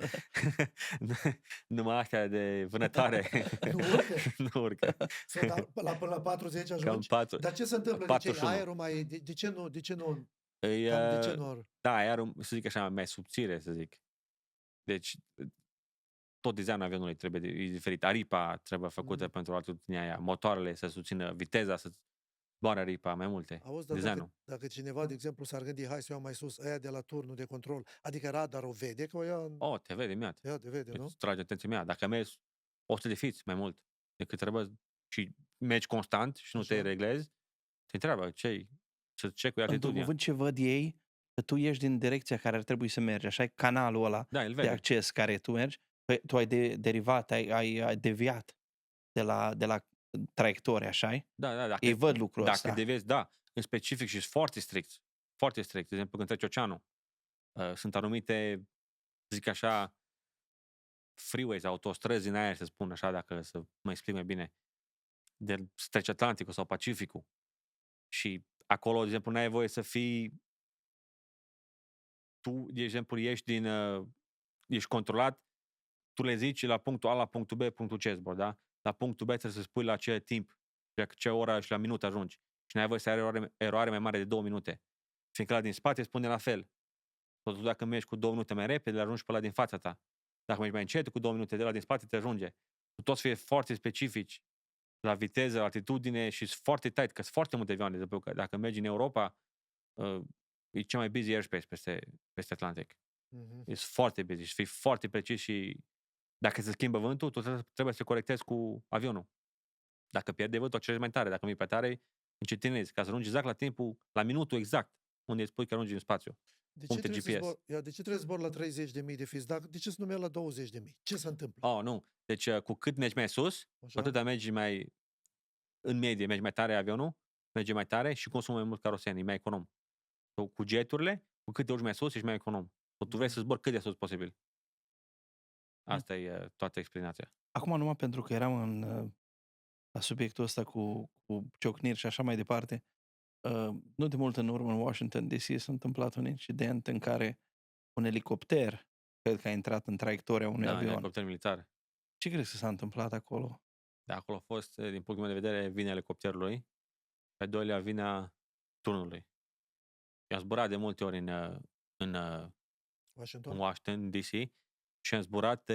Numai astea de vânătoare. Nu urcă? Nu urcă. Sau până la 40 Cam ajungi? 4. Dar ce se întâmplă? De ce 41. aerul mai... De ce nu? De ce nu? E, Cam de ce nu? Da, aerul, să zic așa, mai subțire, să zic. Deci, tot designul avionului e diferit. Aripa trebuie făcută pentru altitudinea aia. Motoarele să susțină viteza, să zboare aripa, mai multe. Auzi, dar Designul. dacă cineva, de exemplu, s-ar gândi, hai să iau mai sus, aia de la turnul de control, adică radarul vede că o ia... Te vede imediat. Ia, te vede, nu? Îți trage atenția mea. Dacă mergi 100 de fiți mai mult decât trebuie și mergi constant și nu te Așa. reglezi, te întreabă ce-i, să check-ui Într-un atitudinea. cuvânt ce văd ei, că tu ieși din direcția care ar trebui să mergi. Așa e canalul ăla Da, îl de vede. acces care tu mergi. Tu ai derivat, ai deviat de la traiectorie, așa Da, dacă, Ei văd lucrul dacă ăsta. devezi, da, în specific și foarte strict. Foarte strict. De exemplu, când treci oceanul, sunt anumite, zic așa, freeways, autostrăzi în aer, să spun așa, dacă să mă explic mai bine, de să treci Atlanticul sau Pacificul. Și acolo, de exemplu, n-ai voie să fii tu, de exemplu, ești controlat, tu le zici la punctul A, la punctul B, punctul C zbor, da? La punctul B trebuie să spui la ce timp, la ce oră și la minut ajungi. Și n-ai voie să ai eroare mai mare de 2 minute. Fiindcă la din spate spune la fel. Tot dacă mergi cu 2 minute mai repede, ajungi pe la din fața ta. Dacă mergi mai încet, cu 2 minute de la din spate te ajunge. Tu toți fie foarte specifici la viteză, la altitudine și sunt foarte tight, că sunt foarte multe avioane. De exemplu, că dacă mergi în Europa, e cea mai busy airspace peste Atlantic. Mhm. E foarte busy și fii foarte precis și dacă se schimbă vântul, tu trebuie să corectezi cu avionul. Dacă pierde vântul, accelezi mai tare. Dacă nu e pe tare, încetinezi. Ca să ajungi exact la timpul, la minutul exact, unde îți spui că ajungi în spațiu. De ce Puncte trebuie să GPS. zbor, de ce trebuie să zbor la 30.000 de fiți? De ce să nu merg la 20.000? Ce se întâmplă? Nu. Deci, cu cât mergi mai sus, cu Așa? atât mergi mai, în medie, mergi mai tare avionul, merge mai tare și consumă mai mult carosen, e mai econom. Sau cu jeturile, cu cât te urci mai sus, ești mai econom. Sau tu vrei să zbori cât de sus posibil. Asta e toată explicația. Acum, numai pentru că eram la subiectul ăsta cu ciocniri și așa mai departe, nu de mult în urmă, în Washington DC, s-a întâmplat un incident în care un elicopter, cred că a intrat în traiectoria unui Da, în avion. elicopter militar. Ce crezi că s-a întâmplat acolo? Da, acolo a fost, din punctul meu de vedere, vina elicopterului. pe doilea vina turnului. Eu am zburat de multe ori în Washington? Washington, D.C. și am zburat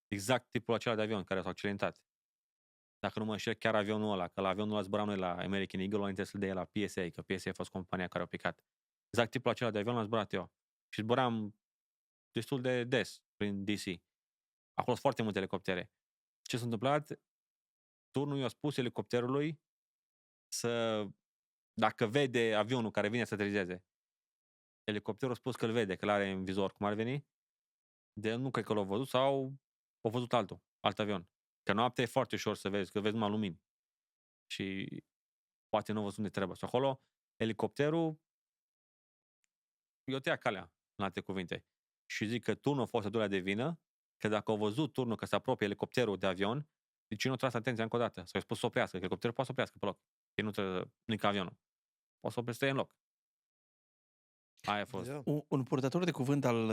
exact tipul acela de avion care s-a accidentat. Dacă nu mă înșel, chiar avionul ăla, că la avionul ăla zburam noi la American Eagle, înainte să dea la PSA, că PSA a fost compania care a picat. Exact tipul acela de avion l-am zburat eu. Și zburam destul de des prin DC. Acolo sunt foarte multe elicoptere. Ce s-a întâmplat? Turnul i-a spus elicopterului să, dacă vede avionul care vine să aterizeze, elicopterul a spus că îl vede, că l-are în vizor, cum ar veni, de nu cred că l-a văzut sau a văzut alt avion. Că noaptea e foarte ușor să vezi, că vezi numai lumini. Și poate nu a văzut unde trebuie. Și acolo, elicopterul i-o tăia calea, în alte cuvinte. Și zic că turnul a fost a doilea de vină, că dacă au văzut turnul că se apropie elicopterul de avion, deci nu a tras atenția încă o dată. S-a spus să oprească, că elicopterul poate să oprească pe loc. Că nu e ca avionul. Poate să oprească în loc. Aia a fost. Da. Un purtător de cuvânt al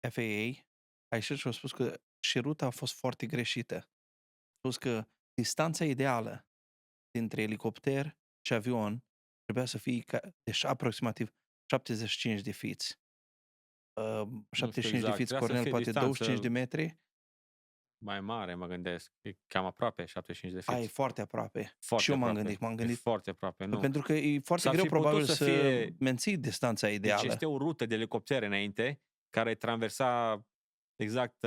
FAA a ieșit și a spus că și ruta a fost foarte greșită. A spus că distanța ideală dintre elicopter și avion trebuia să fie aproximativ 75 de feet. 75 exact. de feet, Trebuia să Cornel, fie poate distanță 25 de metri. Mai mare, mă gândesc. E cam aproape 75 de feet. Aia e foarte aproape. Foarte Și eu aproape. m-am E gândit. foarte aproape, nu. Pentru că e foarte S-ar greu fi putut probabil să să fie- menții distanța ideală. Deci este o rută de elicoptere înainte care traversa exact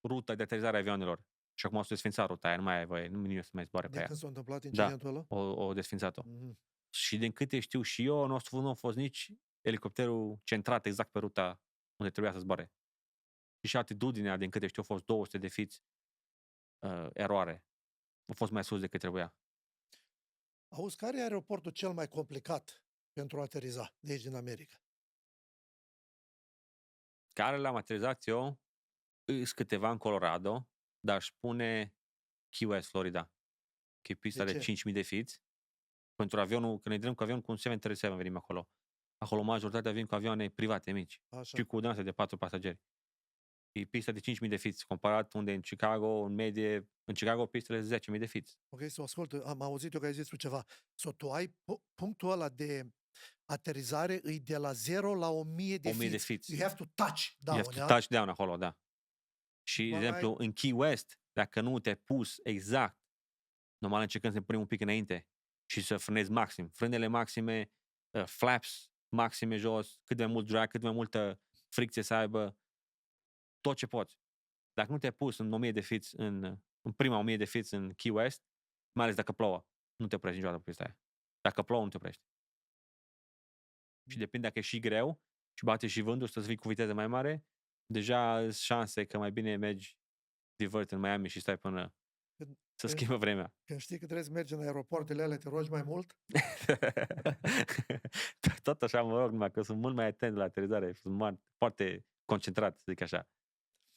ruta de aterizare a avionelor. Și acum o să desfința ruta aia, nu mai ai voie, nu nimeni să mai zboare pe De ea. când s-a întâmplat incidentul ăla? O desfințat-o. Mhm. Și din câte știu și eu, nu a fost nici elicopterul centrat exact pe ruta unde trebuia să zboare. Și altitudinea, din câte știu, a fost 200 de feet eroare. A fost mai sus decât trebuia. Auzi, care e aeroportul cel mai complicat pentru a ateriza de aici din America? Care l-am aterizat eu, sunt câteva în Colorado, dar aș spune Key West, Florida. Că e pista De de ce? 5.000 de feet. Pentru avionul, când ne dăm cu avion cu un 737 venim acolo. Acolo majoritatea vin cu avioane private mici. Așa. Și cu danse de 4 pasageri. E pista de 5.000 de feet, comparat unde în Chicago, în medie, în Chicago pistele sunt 10.000 de feet. Ok, să o ascult. Am auzit eu că ai zis tu ceva. Tu ai punctul ăla de aterizare îi de la 0 la 1000 de 1000 de feet. feet. You have to touch down, You have to yeah? touch down acolo, da. Și, de Mai- exemplu, în Key West, dacă nu te-ai pus exact, normal încercăm să ne punem un pic înainte și să frânezi maxim. Frânele maxime, flaps maxime jos, cât mai mult drag, cât mai multă fricție să aibă, tot ce poți. Dacă nu te-ai pus în 1000 de feet, în prima 1000 de feet în Key West, mai ales dacă plouă, nu te oprești niciodată pe pista aia. Dacă plouă, nu te oprești. Și depinde dacă e și greu și bate și vântul și să fii cu viteză mai mare, deja sunt șanse că mai bine mergi divert în Miami și stai până Când- să când- schimbă vremea. Când știi că trebuie să mergi în aeroportele alea, te rogi mai mult? Tot așa mă rog, numai că sunt mult mai atent la aterizare, sunt foarte concentrat, să zic așa.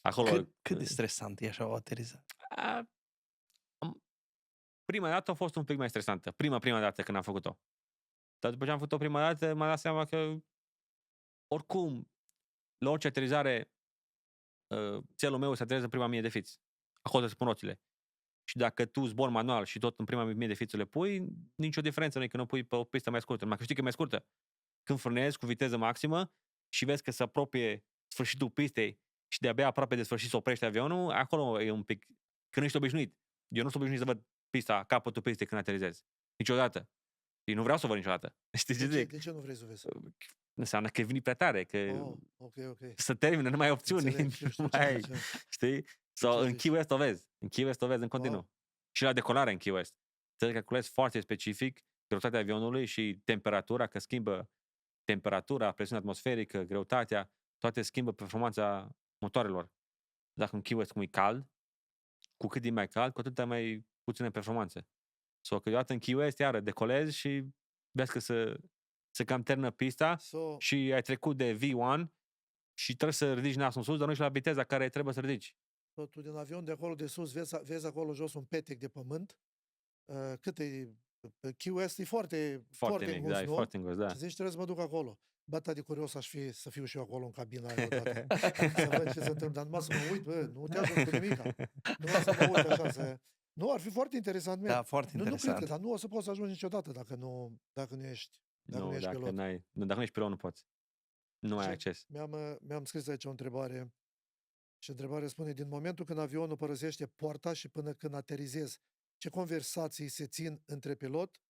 Acolo, Cât de stresant e așa o aterizare? Prima dată a fost un pic mai stresantă. Prima dată când am făcut-o. Dar după ce am făcut-o prima dată, m-am dat seama că oricum, la orice aterizare, țelul meu se aterizează în prima 1000 de feet. Acolo să pun roțile. Și dacă tu zbori manual și tot în prima 1000 de feet le pui, nicio diferență nu e că nu pui pe o pistă mai scurtă. Numai că știi că e mai scurtă. Când frânezi cu viteză maximă și vezi că se apropie sfârșitul pistei și de-abia aproape de sfârșit se oprește avionul, acolo e un pic... Când ești obișnuit. Eu nu sunt obișnuit să văd pista, capătul pistei când aterizez. Niciodată. Și nu vreau să o văd niciodată. Știi ce zic? De ce nu vrei să vezi? Înseamnă că veni prea tare, că Oh, ok. să termină, nu mai ai opțiuni. Înțeleg, știu Nu ce mai ai, zici. știi? Sau ce în zici. Key West o vezi. În Key West o vezi în continuu. Wow. Și la decolare în Key West. Trebuie să calculezi foarte specific greutatea avionului și temperatura, că schimbă temperatura, presiunea atmosferică, greutatea, toate schimbă performanța motoarelor. Dacă în Key West cum e cald, cu cât e mai cald, cu atât ai mai puține performanțe. Sau câteodată în Key West, iară, decolezi și vezi că se cam termină pista So, și ai trecut de V1 și trebuie să ridici nasul în sus, dar nu ești la viteza care trebuie să ridici. tu din avion de acolo de sus vezi acolo jos un petec de pământ. Cât e? Key West e foarte Foarte mic, îngus, da, e nu? foarte îngus, da. Și zici, trebuie să mă duc acolo. Bata de curios să fiu și eu acolo în cabina aia odată. Să văd ce se întâmplă. Dar numai să mă uit, nu uitează cu nimica. Numai să mă uit așa, Nu, ar fi foarte interesant, Da, foarte Nu cred că, interesant. dar nu o să poți să ajungi niciodată dacă nu ești Nu, dacă pilot. dacă nu ești pilot, nu poți. Nu ai Așa, acces. mi-am scris aici o întrebare și întrebarea spune, din momentul când avionul părăsește poarta și până când aterizezi, ce conversații se țin între pilot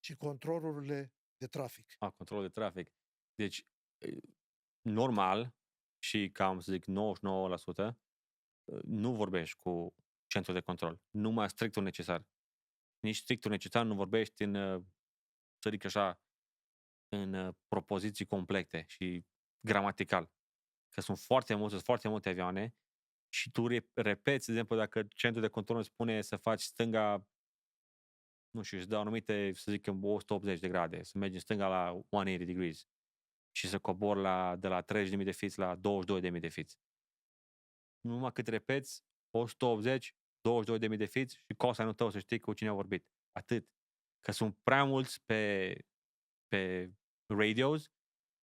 și controlurile de trafic? Controlul de trafic. Deci, normal și cam, să zic, 99%, nu vorbești cu centrul de control. Numai strictul necesar. Nici strictul necesar nu vorbești în, să zic așa, în propoziții complete și gramatical. Că sunt foarte multe avioane și tu repeți, de exemplu, dacă centrul de control îți spune să faci stânga, nu știu, îți dau anumite, să zic, 180 de grade, să mergi în stânga la 180 degrees și să cobor de la 30.000 de feet la 22.000 de feet. Numai cât repeți 180, 22.000 de feet și cosinul tău să știi cu cine a vorbit. Atât. Că sunt prea mulți pe radios.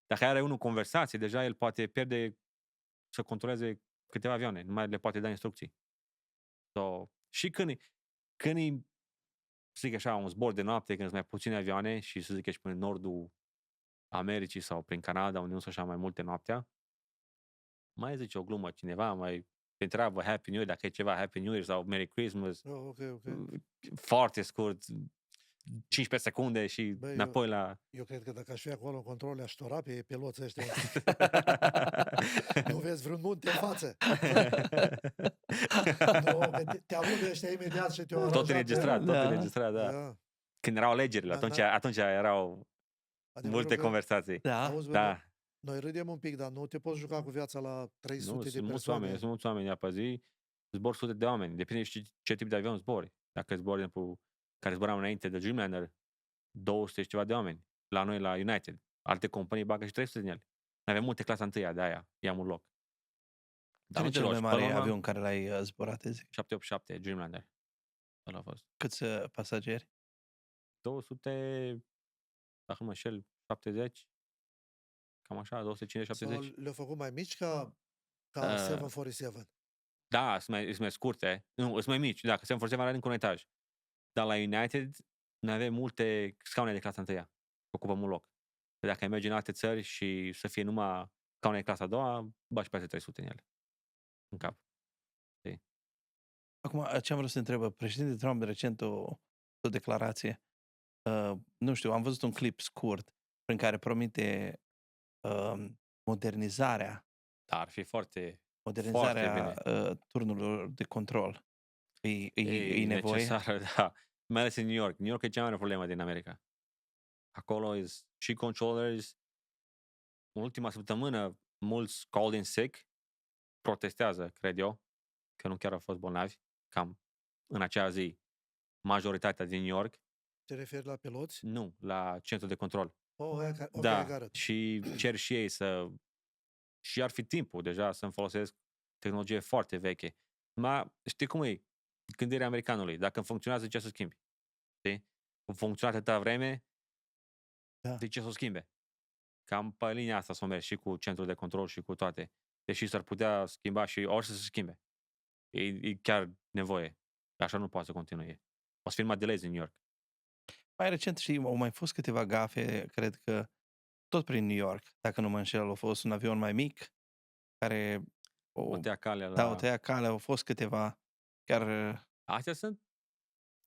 Dacă are unul conversație, deja el poate pierde să controleze câteva avioane. Nu mai le poate da instrucții. Și când e, să zic așa, un zbor de noapte, când sunt mai puține avioane și să zic ești prin nordul Americii sau prin Canada, unde nu sunt așa mai multe noaptea, mai zice o glumă cineva, mai te întreabă Happy New Year, dacă e ceva Happy New Year sau Merry Christmas. Ok. Foarte scurt, 15 secunde și Băi, înapoi la... Eu cred că dacă aș fi acolo în control, aș tora pe piloții ăștia. Nu vezi vreun munte în față. Nu, că te aud ăștia imediat și te-au Tot aranjat. înregistrat, da. Când erau alegerile, atunci erau multe conversații. Da. Auzi, Da. Noi râdem un pic, dar nu te poți juca cu viața la 300 de persoane. Sunt mulți oameni pe zi, zbor sute de oameni. Depinde și ce tip de avion zbori. Dacă zbori, de exemplu, care zboram înainte de Dreamliner, 200 și ceva de oameni. La noi, la United. Alte companii bagă și 300 din ele. Noi avem multe clasa întâia, de aia iam un loc. Care e cel mai mare avion care l-ai zburat, zic? 787, Dreamliner. Ăla a fost. Câți pasageri? 200, dacă nu mă înșel, 70. Cam așa, 250-70. Sau le-au făcut mai mici ca 747? Da, sunt mai scurte. Nu, sunt mai mici. Da, că 747 are încă un etaj. Dar la United noi avem multe scaune de clasa întâia. Ocupăm un loc. Dacă ai merge în alte țări și să fie numai scaune de clasa a doua, bagi peste 300 în ele. În cap. Știi? Acum, ce am vrut să întreb, președintele Trump recent o declarație. Nu știu, am văzut un clip scurt prin care promite modernizarea. Dar ar fi foarte turnurilor de control. E nevoie? Necesară, da. Mai ales în New York. New York e cea mai mare problemă din America. Acolo și controllers. În ultima săptămână, mulți called in sick, protestează, cred eu, că nu chiar au fost bolnavi, cam în acea zi, majoritatea din New York. Te referi la piloți? Nu, la centrul de control. Da, și cer și ei și ar fi timpul deja să-mi folosesc tehnologie foarte veche. Știi cum e? Gândirea americanului. Dacă funcționează, de ce să schimbi? Știi? Funcționează atâta vreme, de ce să o schimbe? Cam pe linia asta să mergi și cu centrul de control și cu toate. Deși s-ar putea schimba și ori să se schimbe. E chiar nevoie. Așa nu poate să continue. O să fie numai delays în New York. Mai recent au mai fost câteva gafe, cred că tot prin New York, dacă nu mă înșel, a fost un avion mai mic care o tăia calea o tăia calea, au fost câteva chiar... Astea sunt,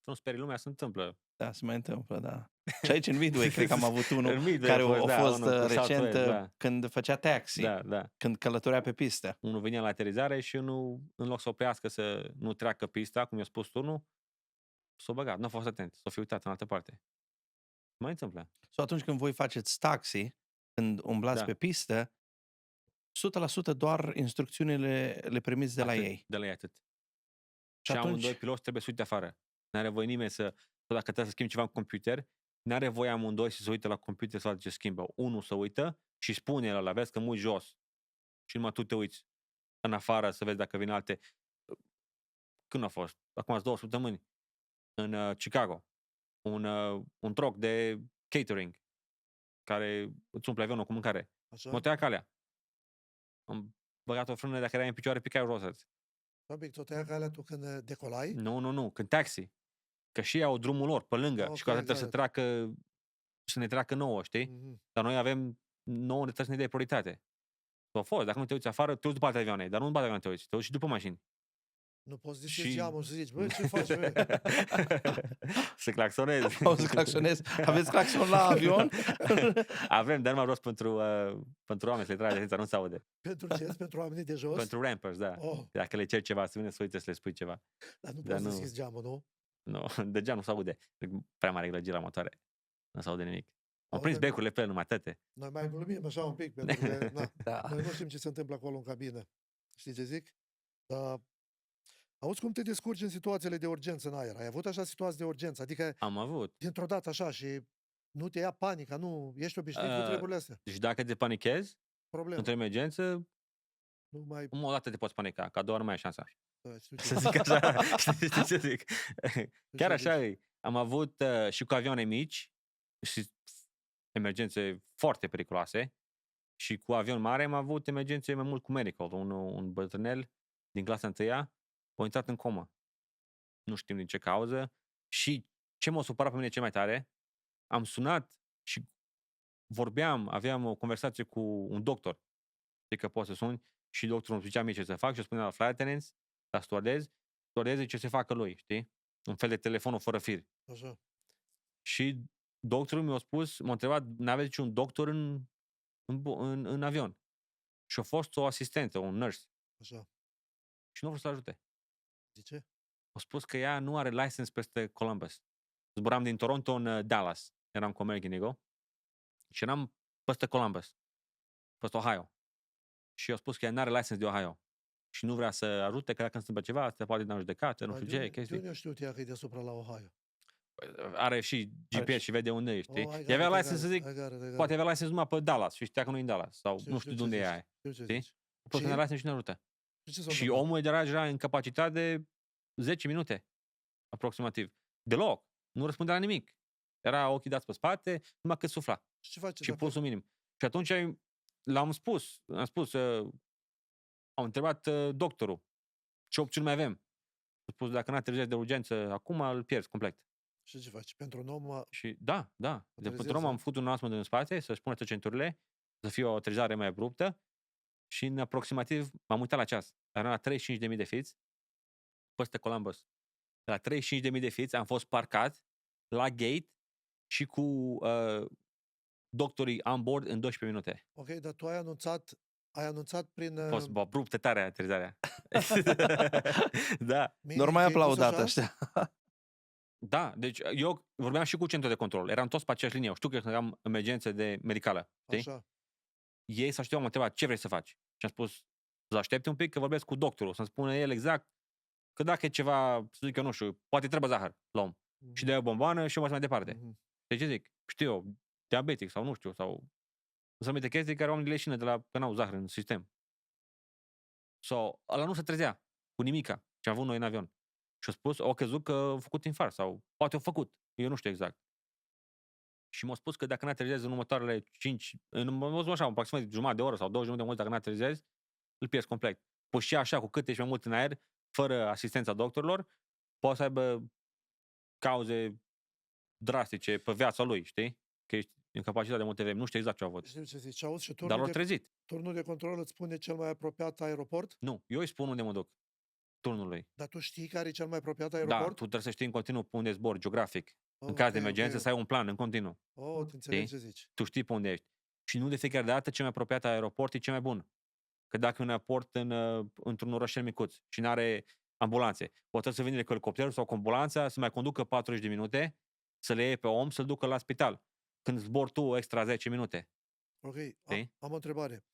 nu sperii lumea, se întâmplă. Da, se mai întâmplă, da. Și aici în Midway cred că am avut unul care a fost recent când făcea taxi, când călătorea pe pistă. Unul venea la aterizare și unul, în loc să oprească să nu treacă pista, cum i-a spus turnul, s-a băgat, nu a fost atent, s-a fi uitat în altă parte. Mai întâmplă. Atunci când voi faceți taxi, când umblați pe pistă, 100% doar instrucțiunile le primiți de la ei. De la ei atât. Și amândoi piloți trebuie să uite afară. N-are voie nimeni sau dacă trebuie să schimbi ceva în computer, n-are voie amândoi să se uite la computer să vadă ce schimbă. Unul să uită și spune la vezi că mui jos. Și numai tu te uiți în afară să vezi dacă vin alte. Când a fost? Acum 2 săptămâni. În Chicago. Un troc de catering care îți umple avionul cu mâncare. Mă tăia calea. Am băgat o frână, dacă erai în picioare, picai jos. Un pic, tot aia calea tu când decolai? Nu, când taxi. Că și ei au drumul lor pe lângă Ok, și că trebuie să treacă, să ne treacă nouă, știi? Mhm. Dar noi avem, nouă ne trebuie să ne dea prioritate. A fost, dacă nu te uiți afară, te uiți după alte avioane, dar nu după alte avioane te uiți, te uiți și după mașini. Nu poți deschizi Și- geamul și să zici, bă, ce faci, bă? Să claxonezi. O să claxonez. Aveți claxon la avion? Avem, dar numai rost pentru oameni să le tragi atenția, nu se aude. Pentru ce? Pentru oamenii de jos? Pentru rampers, da. Oh, Dacă le ceri ceva, să vină să uite să le spui ceva. dar nu Dar poți nu. deschizi geamul, nu? Nu, deja nu se aude. Prea mare gălăgie la motoare. Nu se aude nimic. Am Aude- prins becurile pe el numai, tăte. Noi mai glumim așa un pic, pentru că na, Da. noi nu știm ce se întâmplă acolo în cabină. Știi ce zic? Dar auzi cum te descurci în situațiile de urgență în aer. Ai avut așa situații de urgență? Adică, Am avut. dintr-o dată așa și nu te ia panica, nu ești obișnuit cu Uh, treburile astea. Deci dacă te panichezi, Problemă. într-o emergență, Nu mai... o dată te poți panica, că a doua ori nu mai ai șansa. Da, știu ce Să zici, zic așa, știi ce zic? știu Chiar ce așa zici. e. Am avut și cu avioane mici și emergențe foarte periculoase și cu avion mare am avut emergențe mai mult cu medical. Un bătrânel din clasa 1-a a intrat în comă. Nu știm din ce cauză. Și ce m-a supărat pe mine cel mai tare, am sunat și aveam o conversație cu un doctor. Știi că poți să suni și doctorul îmi zicea mie ce să fac și eu spunea la flight attendants, la stewardeze ce să facă lui, știi? Un fel de telefonul fără fir. Așa. Și doctorul mi-a spus, m-a întrebat, n-aveți niciun doctor în avion? Și a fost o asistentă, un nurse. Așa. Și nu a vrut să ajute. De ce? A spus că ea nu are license peste Columbus. Zburam din Toronto în Dallas. Eram cu American Eagle. Și eram peste Columbus. Peste Ohio. Și a spus că ea nu are license de Ohio. Și nu vrea să ajute, că dacă se întâmplă ceva, se poate da în judecată, nu Dar știu de ce, unde- De chestii. unde știu ea că e deasupra la Ohio? Are și GPS Are și vede unde ești, știi? Oh, I got Ea avea it, I license, să got it, zic, I got it, I got poate it. avea license numai pe Dallas și știa că nu e în Dallas. Sau Știu- nu știu știu de ce unde zici, ea e. știu ce știi? zici. Poate Și? să ne license și nu ajută. Și ce s-a Și întâmplat? omul era deja incapacitat de 10 minute, aproximativ. Deloc. Nu răspundea la nimic. Era ochii dați pe spate, numai cât sufla. Și ce face Și dacă... pulsul minim. Și atunci am spus, am întrebat doctorul ce opțiuni mai avem. A spus, dacă n-a treziat de urgență acum, îl pierzi complet. Și ce faci? Pentru un om... Și da. De trezează. pentru om am făcut un announcement în spate, să-și pună centurile, să fie o aterizare mai abruptă și în aproximativ, m-am uitat la ceas, era la 35.000 de feet, peste Columbus. La 35.000 de feet am fost parcat la gate și cu doctorii on board în 12 minute. Ok, dar tu ai anunțat prin... A fost abruptă tare aterizarea. Da. mini Doar mai că ai pus aplaudat așa? ăștia. Da, deci eu vorbeam și cu centrul de control. Eram toți pe aceeași linie. Eu știu că am emergență de medicală. Știi? Așa. Ei s-au știut, m-au întrebat ce vrei să faci. Și am spus să aștepte un pic că vorbesc cu doctorul, să-mi spună el exact că dacă e ceva, să zic eu, nu știu, poate trebuie zahăr la om. Și dai o bomboană și eu mă mai departe. Mhm. De ce zic? Știu eu, diabetic sau nu știu, sau sunt anumite chestii care oamenii leșină de la că n-au zahăr în sistem. Sau ăla nu se trezea cu nimica ce am avut noi în avion. Și a spus, au crezut că a făcut infart sau poate au făcut. Eu nu știu exact. Și m-a spus că dacă n-aterizezi în următoarele 5, așa, aproximativ jumătate de oră sau 20 de minute, dacă n-aterizezi, îl pierzi complet. Păi și așa, cu cât ești mai mult în aer, fără asistența doctorilor, poate să aibă cauze drastice pe viața lui, știi? Că ești incapacitat de multe vreme. Nu știu exact ce a avut. Știu ce zici. Auzi, și Dar l-au trezit. turnul de control îți spune cel mai apropiat aeroport? Nu, eu îi spun unde mă duc. Turnului. Dar tu știi care e cel mai apropiat Da, aeroport? tu trebuie să știi în continuu pe unde zbori, geografic. Oh, În caz de ok, emergență, ok. să ai un plan în continuu. Oh, te înțeleg ce zici. Tu știi pe unde ești. Și nu de fiecare dată cel mai apropiat aeroport e cel mai bun. Că dacă e un aeroport într-un orășel micuț și nu are ambulanțe, poate să vină cu elicopterul sau cu ambulanța să mai conducă 40 de minute, să le iei pe om, să-l ducă la spital. Când zbor tu extra 10 minute. Ok, Știi? am o întrebare.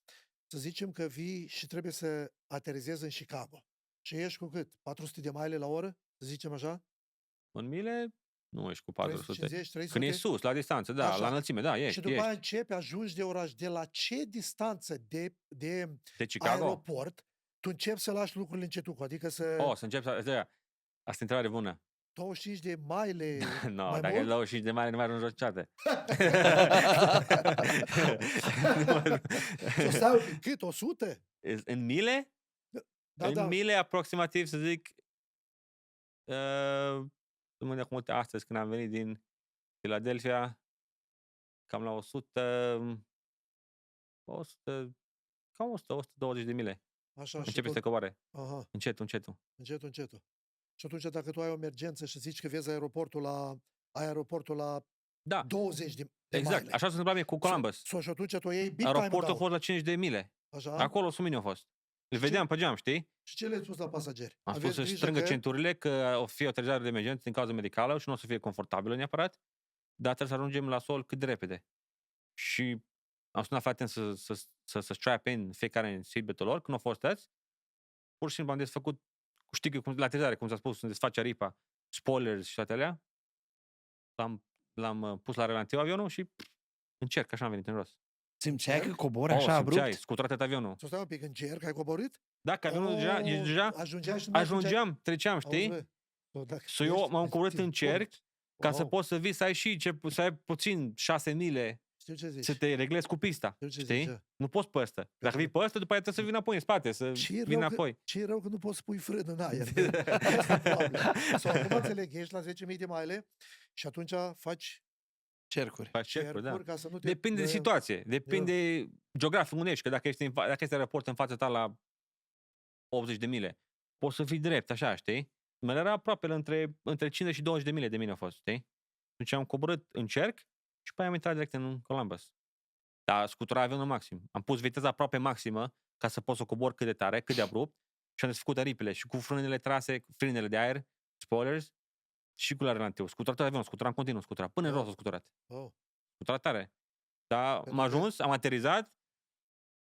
Să zicem că vii și trebuie să aterizezi în Chicago. Și ești cu cât? 400 de mile la oră? Să zicem așa? În mile, nu ești cu 400. 350, 300? Când ești sus, la distanță, da, Așa. la înălțime, da, ești. Și după ești. aia începi, ajungi de oraș. De la ce distanță de De Chicago? aeroport tu începi să lași lucrurile încetul? Adică să... Să încep să... Asta e întrebare bună. 25 de mile No, mai dacă mult? e 25 de mile, nu mai ajungi niciodată. Să stai un pic, cât? 100? În mile? Da, da. În mile aproximativ, să zic, de acum astăzi când am venit din Philadelphia, cam la 120 de mile. Așa, și Începe să tot. coboare. Aha, Încetul. încetul, încetul. Și atunci dacă tu ai o emergență și zici că vezi aeroportul la Da, 20 de exact. mile. Așa s-a întâmplat mie cu Columbus. Și atunci tu iei big time Aeroportul a down. fost la 50 de mile. Așa? Acolo sub mine a fost. Îl Și vedeam pe geam, știi? Și ce le-ai spus la pasageri? Am Aveți spus să grijă strângă că- centurile, că o să fie o aterizare de emergență din cauza medicală și nu o să fie confortabilă neapărat, dar trebuie să ajungem la sol cât de repede. Și am sunat foarte atent să strap in fiecare în seatbelt-ul lor, când au fost tăți. Pur și simplu am desfăcut, știi că la aterizare, cum s-a spus, să desface aripa, spoilers și toate alea. L-am pus la relantiu avionul și încerc, așa am venit în jos. Simțeai că Cerc? cobori așa simțeai, abrupt? scuturat tot avionul. Să stai un pic, încerc, ai coborât? Dacă avionul deja Ajungeai și nu ajungeam, treceam, știi? Auzi, Eu m-am coborât în cerc ca să Wow. poți să vii să ai și să ai puțin 6 mile Știu ce zici. să te reglezi cu pista, Știu ce știi? zice. Nu poți pe ăsta. Dacă vii pe ăsta, după aia trebuie să vii înapoi în spate, să Ce vii rău că- înapoi. Ce e rău că nu poți să pui frân în aer. Asta e problema. Sau acum înțeleg, ești la 10.000 de mile și atunci faci Cercuri. Faci cercuri, da. cercuri ca să nu te... Depinde de situație, depinde geografic unde ești, că dacă este aeroport în fața ta la 80 de mile, poți să fii drept, așa, știi? Mele era aproape între 50 și 20 de mile de mine a fost, știi? Deci am coborât în cerc și pe aia am intrat direct în Columbus. Dar scutura avionul maxim. Am pus viteza aproape maximă ca să pot să cobor cât de tare, cât de abrupt și am desfăcut aripile și cu frânele trase, frânele de aer, spoilers, și cu la relantiu. Scutura tot avionul, scutura în continuu, scutura. Până în jos a scuturat. Oh. Scutura tare. Dar Pentru am că- ajuns, am aterizat,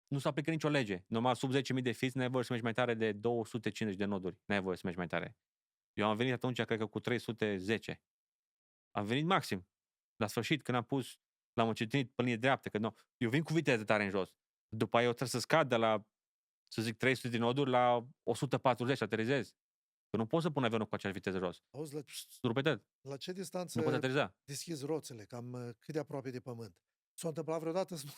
nu s-a aplicat nicio lege. Normal, sub 10.000 de feet, n-ai voie să mergi mai tare de 250 de noduri. N-ai voie să mergi mai tare. Eu am venit atunci, cred că cu 310. Am venit maxim. La sfârșit, când l-am încetinit pe linie dreaptă, că nu, eu vin cu viteză tare în jos. După aia eu trebuie să scad de la, să zic, 300 de noduri la 140 să aterizez. Că nu pot să pun avionul cu aceeași viteză jos. Auzi, Rupe tot. la ce Nu distanță pot ateriza. deschizi roțele? Cam cât de aproape de pământ? S-a întâmplat vreodată să nu,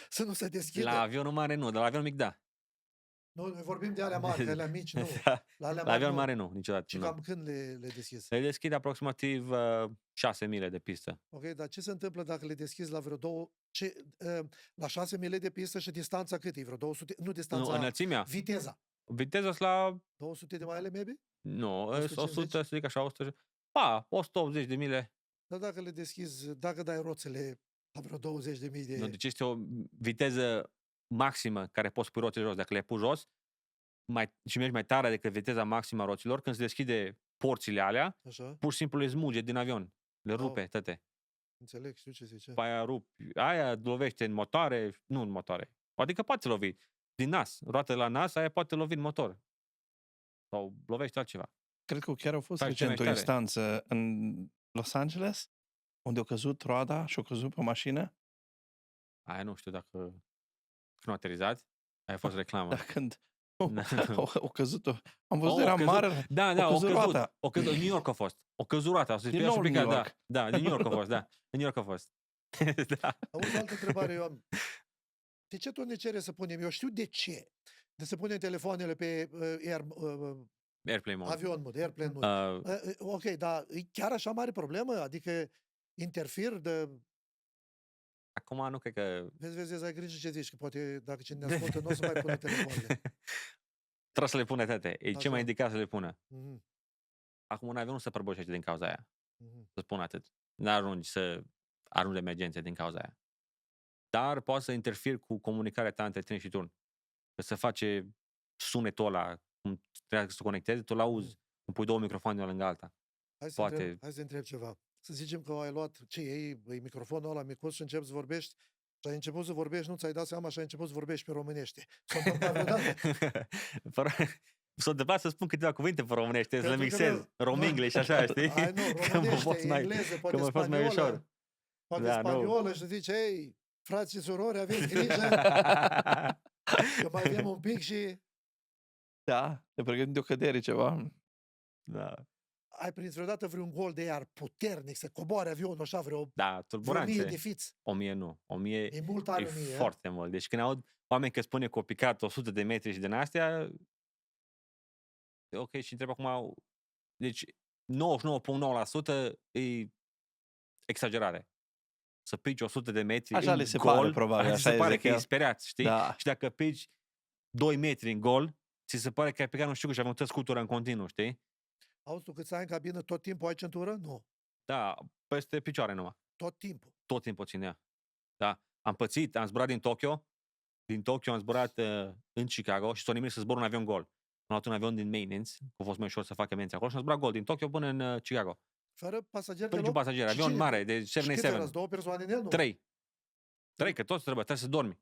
să nu se deschidă? La avionul mare nu, dar la avionul mic da. Nu, noi vorbim de alea mari, de alea mici, nu. Da. La alea La avion nu. mare nu, niciodată. Și Nu. cam când le deschizi? Le deschid aproximativ 6 mile de pistă. Ok, dar ce se întâmplă dacă le deschizi la vreo la 6 mile de pistă și distanța cât e? Vreo 200? Nu Nu, distanța, înălțimea. viteza. Viteza la, 200 de mile, maybe? nu, 150? 100, să zic așa, 180 de mile. Dar dacă le deschizi, dacă dai roțele la vreo 20.000 de... Nu, deci este o viteză maximă care poți pui roțile jos. Dacă le pui jos și mergi mai tare decât viteza maximă a roților, când se deschide porțile alea, Așa? pur și simplu le smulge din avion. Le rupe, tăte. Înțeleg, știu ce zice. Pe aia aia lovește în motoare, nu în motoare. Adică poate lovi din nas. Roată la nas, aia poate lovi în motor. Sau lovește altceva. Cred că chiar au fost Faci ce recent o mai tare. instanță în Los Angeles, unde a căzut roada și a căzut pe mașină. Aia nu știu dacă nu a aterizat. Aia a fost reclamă. Dar când Da. o căzut, am văzut, Oh, era a căzut. mare. Da, a o căzut căzut. roata. O căzut. În New York a fost. O căzut roata. O să Din spui nou în New da. York. Da, din New York a fost, da. În New York a fost. Da. Auzi, altă întrebare eu am. De ce tot ne cere să punem? Eu știu de ce. De să punem telefoanele pe Airplane mode. avion mode, airplane mode. Ok, dar e chiar așa mare problemă? Adică interfir de... Acum nu cred că... Vezi, ai grijă ce zici, că poate dacă cine ne ascultă nu o să mai pună telefoanele. Trebuie să le pună, tete. E ce Așa. mai indicat să le pună. Mhm, Acum un avion nu se prăbușește din cauza aia. mhm. Să spun atât. N-ajungi să arunci de emergențe din cauza aia. Dar poate să interferi cu comunicarea ta între tine și turn. Că să face sunetul ăla, cum trebuie să conectezi, tu l-auzi. Cum pui două microfoane una lângă alta. Poate- Hai să întreb ceva. Să zicem că ai luat, ce iei, e microfonul ăla micuț și începi să vorbești și ai început să vorbești, nu ți-ai dat seama și ai început să vorbești pe românește. S-a întâmplat vreodată? S-a întâmplat să spun câteva cuvinte pe românește, să le Pentru că mixez. nu- Rom-English, așa, știi? Ai, nu, Că mă românește, pot mai- engleză, poate că mă pot mai spaniolă. ușor. Poate Da, nu. spaniolă și zici, ei, frați și surori, aveți grijă, că mai avem un pic și Da, ne pregătim de o cădere ceva. Da, ai prins vreodată vreun gol de iar puternic, să coboare avionul așa vreo da, 1000 turburanțe. de fiți. 1000 nu. 1000 E mult tare e 1000, foarte mult. Deci când aud oameni că spune că au picat 100 de metri și din astea, ok, și întreb acum, deci 99,9% e exagerare. Să pici 100 de metri Așa în le se gol, pare, probabil, ți așa se e, pare că e Ezechiel. speriat, știi? Da. Și dacă pici 2 metri în gol, ți se pare că ai picat nu știu cât și ai avut scutură în continuu, știi? Auzi, tu cât ai în cabină, tot timpul ai centură? Nu. Da, peste picioare numai. Tot timpul. Tot timpul ținea. Da. Am pățit, am zburat din Tokyo. Din Tokyo am zburat în Chicago și s-o nimeri să zbor un avion gol. Am luat un avion din maintenance, că a fost mai ușor să facă menți acolo și am zburat gol din Tokyo până în Chicago. Fără pasageri Fără niciun deloc? pasager, Și avion cine- mare, de Și câte 787. erați? 2 persoane în el? Nu. 3, că toți trebuie să dormi.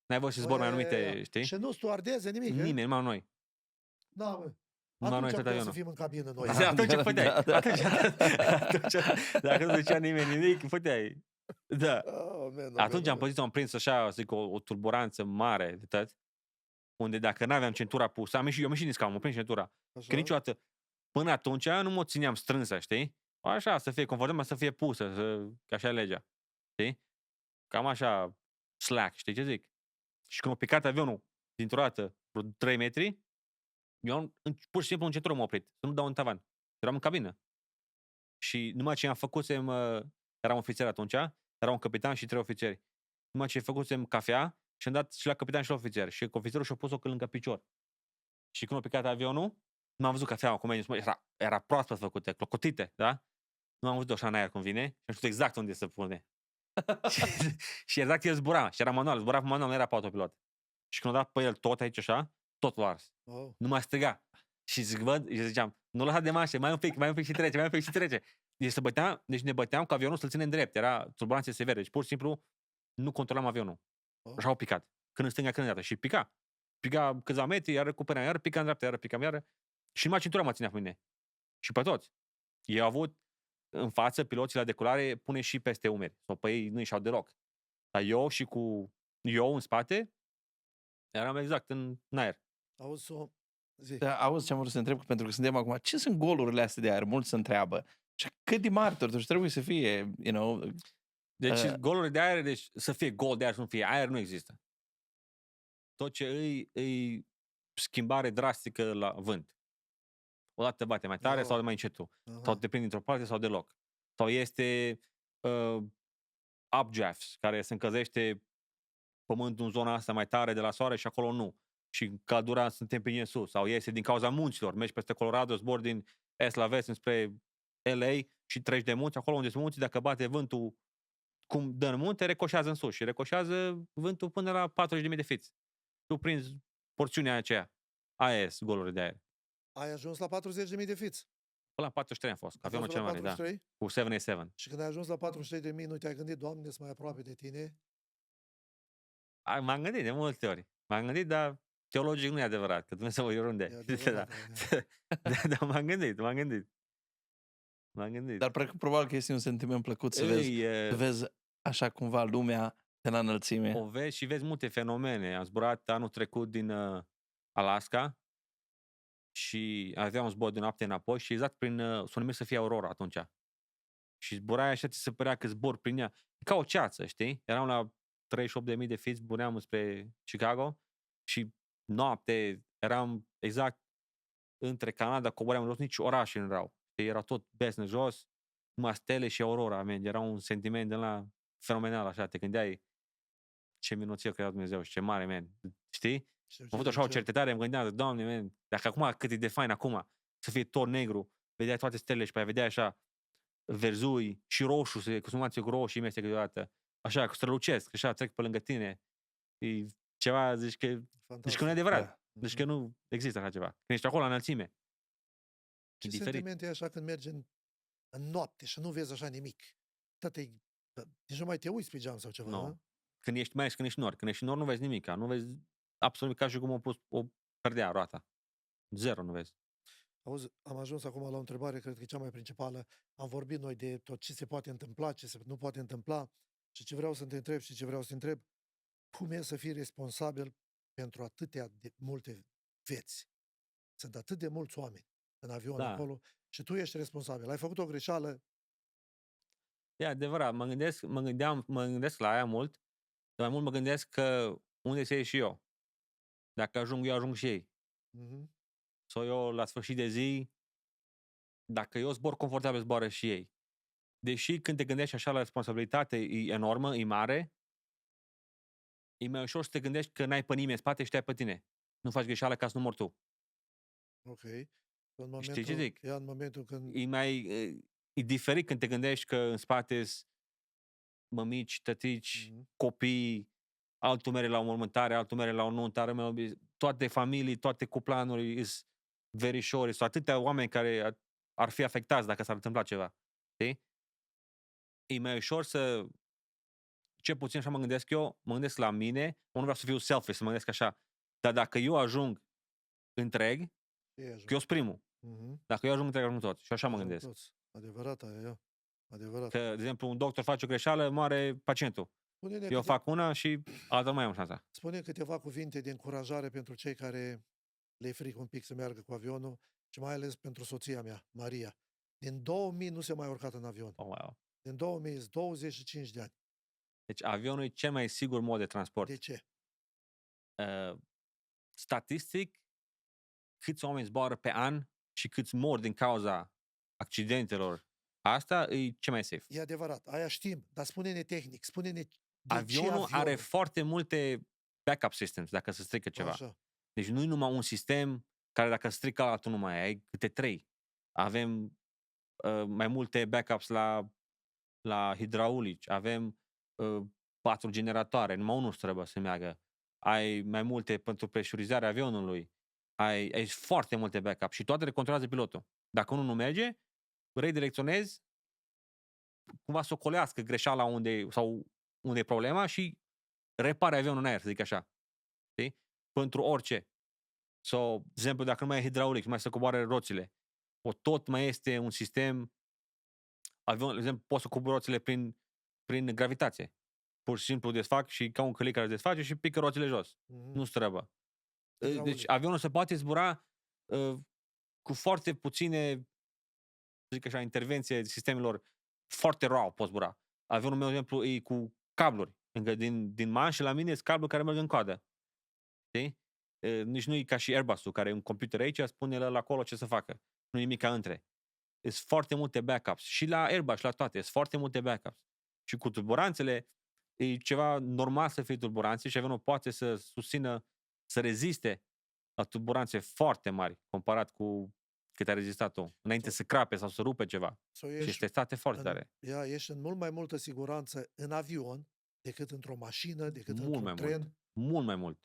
N-ai voie să zbori mai anumite, știi? Și nu stewardeze, nimic, Nimeni, numai noi. Da, bă. Numai noi Atunci tot putem să avionul. fim în cabină noi. Da, atunci Da, puteai. da. Atunci, dacă nu zicea nimeni nimic, puteai. Da. Oh, man, Atunci am păzit, am prins așa, zic, o turburanță mare de tot, unde dacă n-aveam centura pusă, eu am ieșit din scaun, m-am prins centura. Că niciodată, până atunci, nu mă țineam strânsă, știi? Așa, să fie confortabil, să fie pusă, că așa e legea. Știi? Cam așa, slack, știi ce zic? Și când a picat avionul, dintr-o dată, vreo 3 metri, eu pur și simplu în centură m-am oprit, să nu dau în tavan. Eram în cabină. Și numai ce am făcusem, eram ofițer atunci, era un capitan și 3 ofițeri. Numai ce făcusem cafea și am dat și la capitan și la ofițer. Și ofițerul și-a pus-o lângă picior. Și când a picat avionul, nu am văzut cafeaua cum era proaspăt făcută, clocotite, da? Nu am văzut-o așa în aer cum vine și nu știu exact unde se pune. Și exact el zbura, și era manual, zbura pe manual, nu era pe autopilot. Și când a dat pe el tot aici așa, totul ars. Oh. Nu mai striga. Și văd, și ziceam, nu lăsa de mașe, mai un pic și trece, mai un pic și trece. Deci ne băteam cu avionul să-l ținem drept. Era turbulanțe severe. Deci pur și simplu nu controlam avionul. Oh. Așa au picat. Când în stânga, când în dreapta. Și pica. Pica câțiva metri, iar recupera, iar pica în dreapta, iar pica, iar. Și numai cintura mă ținea pe mine. Și pe toți. Ei au avut în față, piloții la decolare, pune și peste umeri. Sau pe ei nu ieșeau deloc. Dar eu în spate, eram exact în aer. Auzi, zi. Da, auzi ce am vrut să întreb, pentru că suntem acum, ce sunt golurile astea de aer? Mulți se întreabă. Și cât de mari totuși trebuie să fie, Deci golurile de aer, deci să fie gol de aer, să nu fie aer, nu există. Tot ce îi schimbare drastică la vânt. Odată bate mai tare sau mai încetul. Sau te prinde dintr-o parte sau deloc. Sau este updrafts, care se încălzește pământul în zona asta mai tare de la soare și acolo nu. Și căldura se împinge în sus. Sau iese din cauza munților. Mergi peste Colorado, zbori din est la vest spre LA și treci de munți. Acolo unde sunt munții, dacă bate vântul cum dă în munte, recoșează în sus. Și recoșează vântul până la 40.000 de fiți. Tu prinzi porțiunea aceea. Aia e golurile de aer. Ai ajuns la 40.000 de fiți. Până la 43 am fost. Ai Avionul fost cel la mare, da. 43? Cu 787. Și când ai ajuns la 43.000, nu te-ai gândit, Doamne, sunt mai aproape de tine? M-am gândit de multe ori. M-am gândit, dar teologic nu e adevărat, că Dumnezeu e oriunde. E adevărat, Dar m-am gândit. Dar probabil că este un sentiment plăcut să vezi așa cumva lumea de la înălțime. O vezi și vezi multe fenomene. Am zburat anul trecut din Alaska și aveam un zbor de noapte înapoi și exact s-o numit să fie aurora atunci. Și zburai așa, ți se părea că zbor prin ea. E ca o ceață, știi? Eram la 38.000 de fiți, zbuneam spre Chicago și noapte eram exact între Canada, coboream jos, nici orașe nu erau. Era tot business jos, numai stele și aurora, man. Era un sentiment de la fenomenal, așa, te gândeai ce minuție crea Dumnezeu și ce mare, man. Știi? Am avut așa o cercetare, îmi gândeam, Doamne, man, dacă acum, cât e de fain acum, să fie tot negru, vedeai toate stelele și pe aia vedeai așa verzui și roșu, se consumație cu roșii mese câteodată. Așa, strălucesc, așa, trec pe lângă tine. E ceva, zici că nu e adevărat. Da. Deci că nu există așa ceva. Când ești acolo la înălțime. Ce sentiment e așa când mergi în noapte și nu vezi așa nimic? Nici nu mai te uiți pe geam sau ceva, Nu. Da? Când ești nor. Când ești nor nu vezi nimic. Nu vezi absolut ca și cum o perdea roata. Zero nu vezi. Auzi, am ajuns acum la o întrebare, cred că e cea mai principală. Am vorbit noi de tot ce se poate întâmpla, ce se nu poate întâmpla și ce vreau să te întreb și ce vreau să te întreb. Cum e să fii responsabil pentru atâtea de multe vieți? Sunt atât de mulți oameni în avion acolo și tu ești responsabil. Ai făcut o greșeală? E adevărat. Mă gândesc la aia mult, dar mai mult mă gândesc că unde să ies și eu. Dacă ajung eu, ajung și ei. Mm-hmm. So eu, la sfârșit de zi, dacă eu zbor confortabil, zboară și ei. Deși când te gândești așa la responsabilitate, e enormă, e mare, e mai ușor să te gândești că n-ai pe nimeni în spate și te-ai pe tine. Nu faci greșeală ca să nu mori tu. Ok. În Știi ce zic? în momentul când... E mai... E diferit când te gândești că în spate sunt mămici, tătici, copii, altul mere la o mormântare, altul mere la o nuntă, toate familii, toate cuplanuri sunt verișori, sunt atâtea oameni care ar fi afectați dacă s-ar întâmpla ceva. Știi? E mai ușor să... Ce puțin așa mă gândesc eu, mă gândesc la mine, nu vreau să fiu selfish, să mă gândesc așa, dar dacă eu ajung întreg, că eu sunt primul. Dacă eu ajung întreg, ajung toți. Și așa mă gândesc. Toți. Adevărat, aia. Adevărat. Că, de exemplu, un doctor face o greșeală, moare pacientul. Eu fac una și altă mai am șansa. Spune câteva cuvinte de încurajare pentru cei care le-e frică un pic să meargă cu avionul și mai ales pentru soția mea, Maria. Din 2000 nu se mai urcat în avion. Oh, wow. Din 2000, 25 de ani. Deci avionul e cel mai sigur mod de transport. De ce? Statistic, câți oameni zboară pe an și câți mor din cauza accidentelor, asta e ce mai safe. E adevărat, aia știm, dar spune-ne tehnic, spune-ne avionul are foarte multe backup systems dacă se strică ceva. Așa. Deci nu e numai un sistem care dacă se strică altul nu mai ai, câte 3. Avem mai multe backups la hidraulici, avem 4 generatoare, numai unul trebuie să meargă. Ai mai multe pentru preșurizarea avionului. Ai foarte multe backup și toate le controlează pilotul. Dacă unul nu merge, redirecționezi, cumva să ocolească greșeala unde e problema și repare avionul în aer, să zic așa. Știi? Pentru orice. De exemplu, dacă nu mai e hidraulic, nu mai se coboară roțile, tot mai este un sistem, avionul, de exemplu, poți să cobori roțile prin gravitație. Pur și simplu desfac și ca un călic care se desface și pică roțile jos. Nu străbă. Deci avionul se poate zbura cu foarte puține, să zic așa, intervenție sistemelor foarte raw poți zbura. Avionul meu, de exemplu, e cu cabluri. Încă din manșă la mine sunt cabluri care merg în coadă. Știi? Nici nu e ca și Airbus-ul, care e un computer aici, spune la acolo ce să facă. Nu e nimic între. Sunt foarte multe backups. Și la Airbus și la toate, sunt foarte multe backups. Și cu turburanțele, e ceva normal să fie turburanțe și avionul poate să susțină, să reziste la turburanțe foarte mari, comparat cu cât a rezistat tu, înainte să crape sau să rupe ceva. Și este testate foarte tare. Ești în mult mai multă siguranță în avion decât într-o mașină, decât într-un tren. Mult mai mult.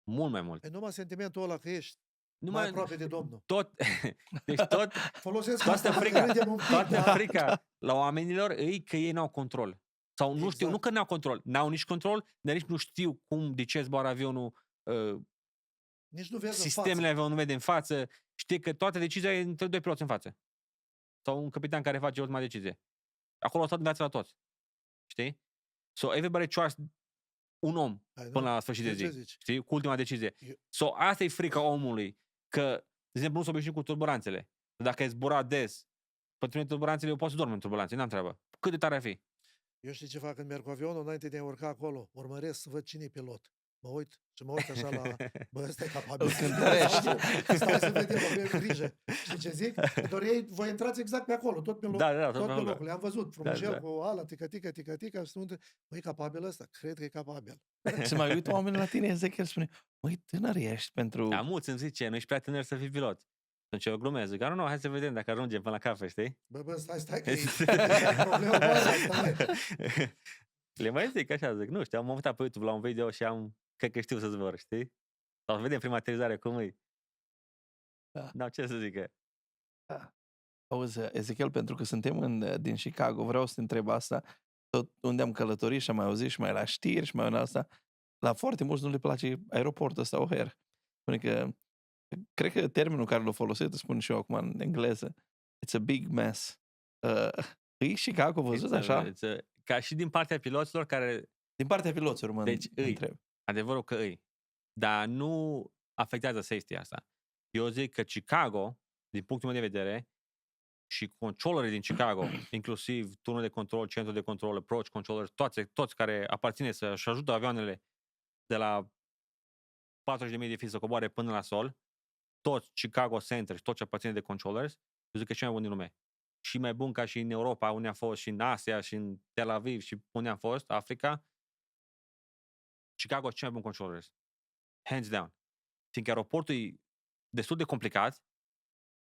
Mult mai mult. E numai sentimentul ăla că ești mai aproape de Domnul. Deci tot folosesc toată frica la oamenilor e că ei n-au control. Sau nu știu, nu că n-au control, n-au nici control, dar nici nu știu de ce zboară avionul, nici nu vezi sistemele avionului nu vede în față, știi că toată decizia e între 2 piloți în față. Sau un capitan care face ultima decizie. Acolo tot viața la toți. Știi? So everybody trusts un om până la sfârșit de zi. Știi? Cu ultima decizie. So asta e frica omului. Că, de exemplu, nu s-o obișnuit cu turburanțele. Dacă ai zburat des, pentru mine turburanțele, eu pot să dorm în turburanțe, n-am treabă. Cât de tare ar fi? Eu știu ce fac când merg cu avionul, înainte de a urca acolo, urmăresc să văd cine e pilot. Mă uit așa la... Bă, ăsta e capabil. Stai să vedem, avem grijă. Știi ce zic? Doar ei, voi intrați exact pe acolo, tot pe loc. Tot pe locul. Le-am văzut frumușel cu ala, tica, și sunt, măi, capabil ăsta? Cred că e capabil. Se mai uită oamenii la tine, Ezechiel spune, măi, tânăr ești pentru... Da, mulți îmi zice, nu ești prea tânăr să fii pilot. Atunci eu glumez, zic, nu, hai să vedem dacă ajungem până la cafe, știi? Bă, stai că e problema mare. Le mai zic așa, zic, nu știu, am uitat pe YouTube la un video și cred că știu să zbor, știi? Sau să vedem prima aterizare cum e. Da, ce să zică? Da. Auzi, Ezechiel, pentru că suntem din Chicago, vreau să te întreb asta, tot unde am călătorit și am mai auzit și mai la știri și mai în asta, la foarte mulți nu le place aeroportul ăsta O'Hare. Spune că, cred că termenul care l-a folosit, spun și eu acum în engleză, it's a big mess. E Chicago văzut așa? Ca și din partea piloților care... Din partea piloților, mă întreb. Adevărul că îi. Dar nu afectează safety asta. Eu zic că Chicago, din punctul meu de vedere, și controllerii din Chicago, inclusiv turnul de control, centru de control, approach controller, toți care aparține să-și ajută avioanele de la 40.000 de feet să coboare până la sol, tot Chicago Center și tot ce aparține de controllers, eu zic că e cel mai bun din lume. Și mai bun ca și în Europa, unde a fost, și în Asia, și în Tel Aviv, și unde a fost, Africa. Chicago e cel mai bun controllers. Hands down. Fiindcă aeroportul e destul de complicat.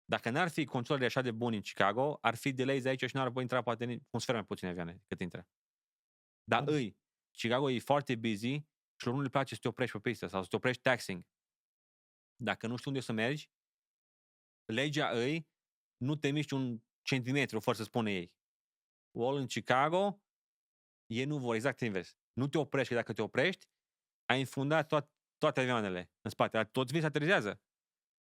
Dacă n-ar fi controlleri așa de buni în Chicago, ar fi delays aici și n-ar putea intra poate cu un sfert mai puține avioane decât intră. Dar Chicago e foarte busy și lor nu le place să te oprești pe pistă sau să te oprești taxiing. Dacă nu știi unde să mergi, legea îi nu te miști un centimetru fără să spună ei. Ori în Chicago, ei nu vor, exact invers. Nu te oprești, că dacă te oprești, ai înfundat toate avioanele în spate. Toți vin să aterizează.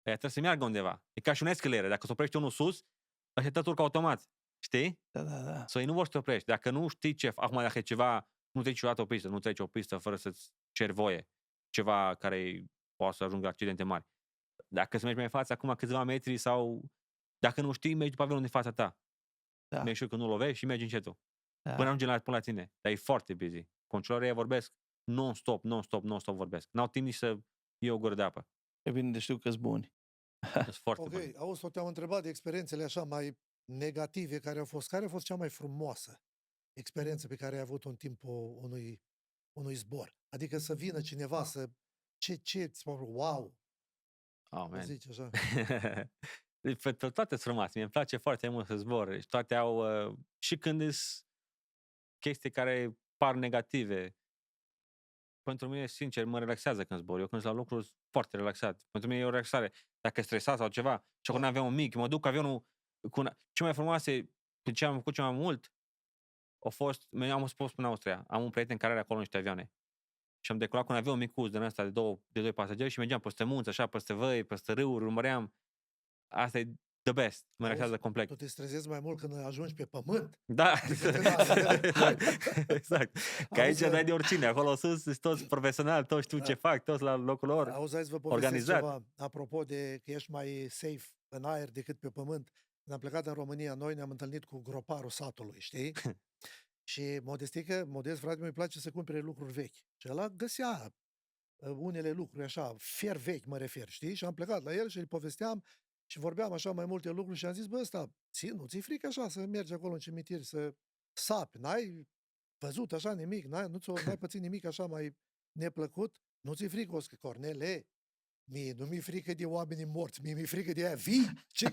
Aia trebuie să meargă undeva. E ca și un escalere. Dacă se oprește unul sus, ăștia tot urcă automat. Știi? Da. Sau ei nu vor să te oprești. Dacă nu știi ce... Acum, dacă e ceva... Nu treci niciodată o pistă. Nu treci o pistă fără să-ți ceri voie. Ceva care poate să ajungă accidente mari. Dacă să mergi mai în față, acum câțiva metri sau... Dacă nu știi, mergi după avionul din fața ta. Da. Mergi că nu lovești și mergi încetul. Da. Până ajunge până la tine. Dar e foarte busy. Controlorii vorbesc non-stop vorbesc. N-au timp nici să iei o gură de apă. E bine de știu că-s buni. Sunt foarte Ok, buni. auzi, te-am întrebat de experiențele așa mai negative care au fost. Care a fost cea mai frumoasă experiență pe care ai avut-o în timpul unui zbor? Adică să vină cineva să... Ce îți spune? Wow! Oh, man. Zici așa. Toate sunt frumoase. Mie îmi place foarte mult să zbor. Și toate au... și când sunt chestii care par negative. Pentru mine, sincer, mă relaxează când zbor. Eu când sunt la lucru, sunt foarte relaxat. Pentru mine e o relaxare. Dacă e stresat sau ceva, și când aveam un mic, mă duc cu avionul cu ce mai frumoase, pe ce am făcut cel mai mult, a fost, am spus în Austria, am un prieten care are acolo niște avioane. Și am decolat cu un avion micuț din ăsta de doi pasageri și mergeam peste munți, așa, peste văi, peste râuri, urmăream. Asta e the best. Mă relaxează complet. Tu te stresezi mai mult când ajungi pe pământ. Da, exact. Că aici dai de oricine. Acolo sus sunt toți profesionali, toți știu ce fac, toți la locul lor. Auzi, hai să vă povestesc ceva. Apropo de că ești mai safe în aer decât pe pământ. Când am plecat în România, noi ne-am întâlnit cu groparul satului, știi? Și Modest, frate, mi-i place să cumpere lucruri vechi. Și ăla găsea unele lucruri așa, fier vechi mă refer, știi? Și am plecat la el și îi povesteam și vorbeam așa mai multe lucruri și am zis, bă, ăsta, nu ți-e frică așa să mergi acolo în cimitir, să sapi, n-ai văzut așa nimic, n-ai pățit nimic așa mai neplăcut? Nu ți-e frică, Oscar Cornele? Mie nu mi-e frică de oamenii morți, mi-e frică de aia vii, ce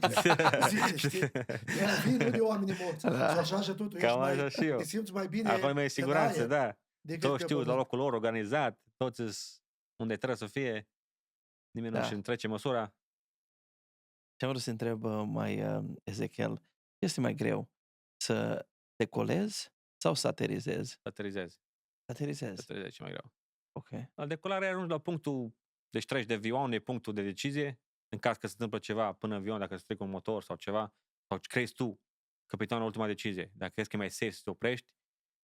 zice, știi? De aia vii, nu de oamenii morți. Da. Și așa și tu Cam așa și eu. te simți mai bine. Acolo mai e siguranță, da. Toți știu la locul lor, organizat, toți unde trebuie să fie, nimeni nu își întrece măsura. Ce am vrut să întreb Ezechiel, este mai greu să decolezi sau să aterizezi? Aterizezi. Aterizezi. Aterizezi ce mai greu. Ok. La decolare ajungi la punctul, deci treci de avion, e punctul de decizie, în caz că se întâmplă ceva până în avion, dacă se strică un motor sau ceva, sau crezi tu, capitanul, ultima decizie. Dacă crezi că e mai safe să te oprești,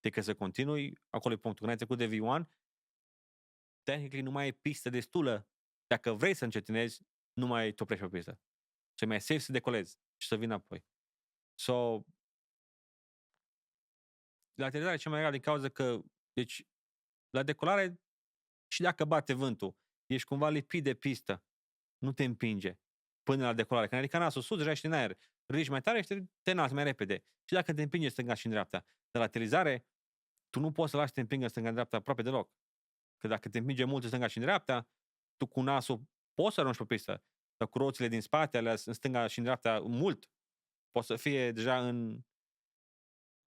decât să continui, acolo e punctul. Când ai trecut de V1, tehnic nu mai ai pistă destulă. Dacă vrei să încetinezi, nu mai te oprești pe pistă. Și e mai safe să decolezi și să vii apoi. So, la aterizare e cel mai rar din cauza că, deci, la decolare, și dacă bate vântul, ești cumva lipit de pistă, nu te împinge până la decolare. Când ridică nasul sus, deja ești în aer. Ridici mai tare și te înalți mai repede. Și dacă te împinge stânga și în dreapta. Dar la aterizare, tu nu poți să lași să te împingă în stânga în dreapta aproape deloc. Că dacă te împinge mult în stânga și în dreapta, tu cu nasul poți să arunci pe pistă. Dar cu roțile din spate, alea în stânga și în dreapta, mult, poți să fie deja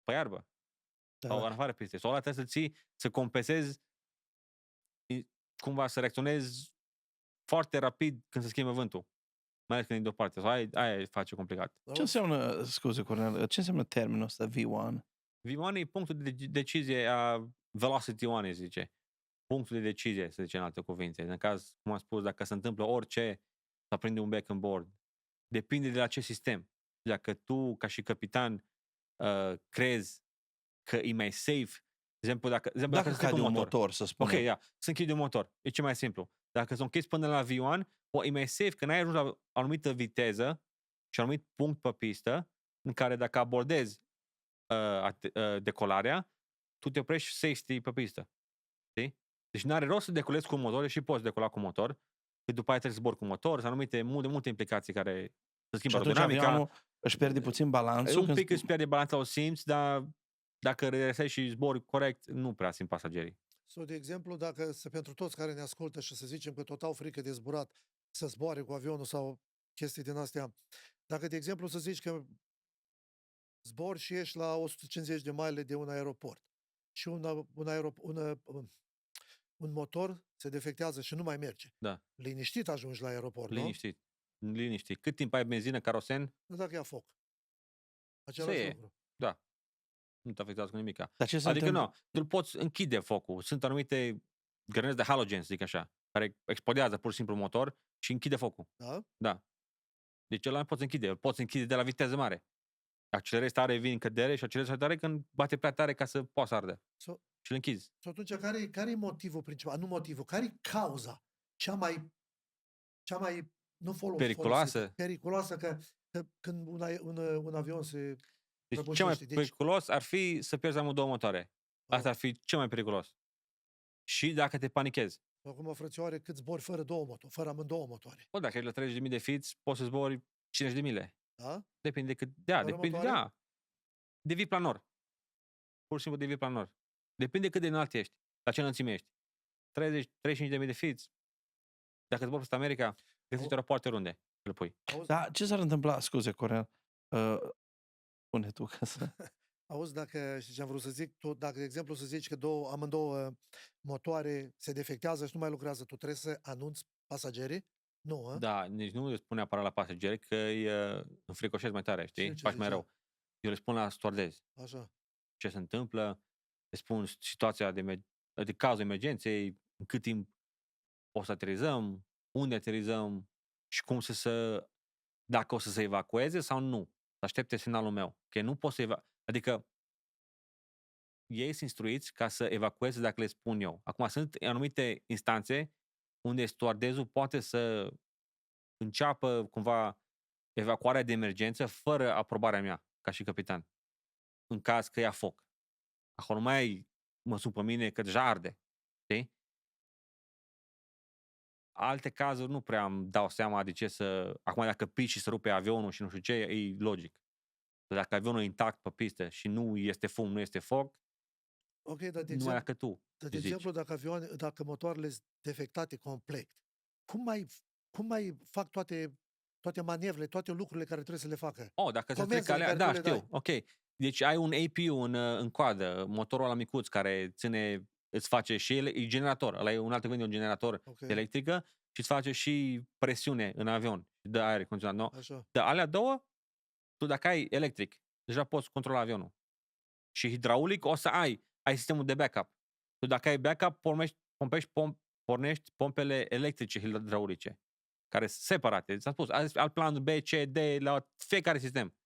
pe iarbă. Sau în afară piste. Sau ăla trebuie să ții, să compensezi, cumva să reacționezi foarte rapid când se schimbă vântul. Mai ales când e deoparte. Sau aia face complicat. Ce înseamnă, scuze Cornel, ce înseamnă termenul ăsta V1? V1 e punctul de decizie a velocity 1, zice. Punctul de decizie, să zice în alte cuvinte. În caz, cum am spus, dacă se întâmplă orice, să prinde un back and board. Depinde de la ce sistem. Dacă tu, ca și capitan, crezi că e mai safe, de exemplu, dacă cade un motor, să spunem. Ok, să închide un motor. E ce mai simplu. Dacă s-o închizi până la V1, e mai safe că n-ai ajuns la o anumită viteză și un anumit punct pe pistă în care dacă abordezi decolarea, tu te oprești safety pe pistă. Știi? Deci n-are rost să decolezi cu un motor, și poți decola cu motor, Că după aia trebuie să zbor cu motor, sau anumite multe implicații care se Și schimbă atunci aerodinamica. avionul își pierde puțin balansul. Un pic îți pierde balanța, o simți, dar dacă regresezi și zbori corect, nu prea simt pasagerii. Sau, de exemplu, dacă pentru toți care ne ascultă și să zicem că tot au frică de zburat, să zboare cu avionul sau chestii din astea, dacă, de exemplu, să zici că zbori și ești la 150 de mile de un aeroport și un motor se defectează și nu mai merge. Da. Liniștit ajungi la aeroport, Liniștit. Liniștit. Cât timp ai benzină, carosen, nu? Dacă ia foc. Același e. lucru. Da. Nu te afectează cu nimic. Dar ce se Adică întâmplă? nu, îl poți închide focul. Sunt anumite grănezi de halogen, să zic așa, care explodează pur și simplu motor și închide focul. Da? Da. Deci ăla poți închide. Îl poți închide de la viteză mare. Accelerezi tare, vin în cădere și accelerezi tare când bate prea tare ca să poți să ardă. Și îl închizi. Și atunci, care e motivul principal? Nu motivul, care e cauza cea mai nu Periculoasă? Periculoasă, că când un avion se Deci cel mai prăbușește. periculos ar fi să pierzi amândouă motoare. Asta ar fi cel mai periculos. Și dacă te panichezi. Acum, frățioare, cât zbori fără amândouă motoare? O, dacă ești la 30.000 de fiți, poți să zbori 50 de mile. Da? Depinde cât. Fără Depinde. motoare? Da. Devii planor. Pur și simplu devii planor. Depinde cât de înalt ești. La ce înălțime ești. 35.000 de fiți. Dacă zbori peste America, găsești aeropoarte runde. Îl pui. Da, ce s-ar întâmpla? Scuze, Corel. Spune tu ca să... Auzi, dacă, știi ce am vrut să zic, dacă, de exemplu, să zici că amândouă motoare se defectează și nu mai lucrează, tu trebuie să anunți pasagerii? Nu, a? Da, nici nu le spune aparat la pasageri că îi înfricoșezi mai tare, știi? Ce Faci mai zice? rău. Eu le spun la stewardezi Așa. ce se întâmplă, le spun situația de cazul emergenței, în cât timp o să aterizăm, unde aterizăm și cum dacă o să se evacueze sau nu. Să aștepte semnalul meu. Că nu pot să adică ei sunt instruiți ca să evacueze dacă le spun eu. Acum sunt anumite instanțe unde stewardezul poate să înceapă cumva evacuarea de emergență fără aprobarea mea, ca și capitan. În caz că ia foc. Acolo nu mai mă sun pe mine că deja arde. Știi? Alte cazuri nu prea îmi dau seama de ce să... Acum dacă pici și se rupe avionul și nu știu ce, e logic. Dacă avionul e intact pe pistă și nu este fum, nu este foc, Ok, dar de numai dacă tu de zici. exemplu, dacă motoarele sunt defectate complet, cum mai fac toate manevrele, toate lucrurile care trebuie să le facă? Dacă se Comenzile trec alea, care da, tu le știu, ok. Deci ai un APU în coadă, motorul ăla micuț care îți face și e generator, ăla e un alt cuvânt de un generator Okay. electrică și îți face și presiune în avion, dă aer condiționat, nu? Așa. Dar alea două, tu dacă ai electric, deja poți controla avionul. Și hidraulic o să ai sistemul de backup. Tu dacă ai backup, pornești pompele electrice hidraulice, care sunt separate. Ți-am spus, al planul B, C, D, la fiecare sistem.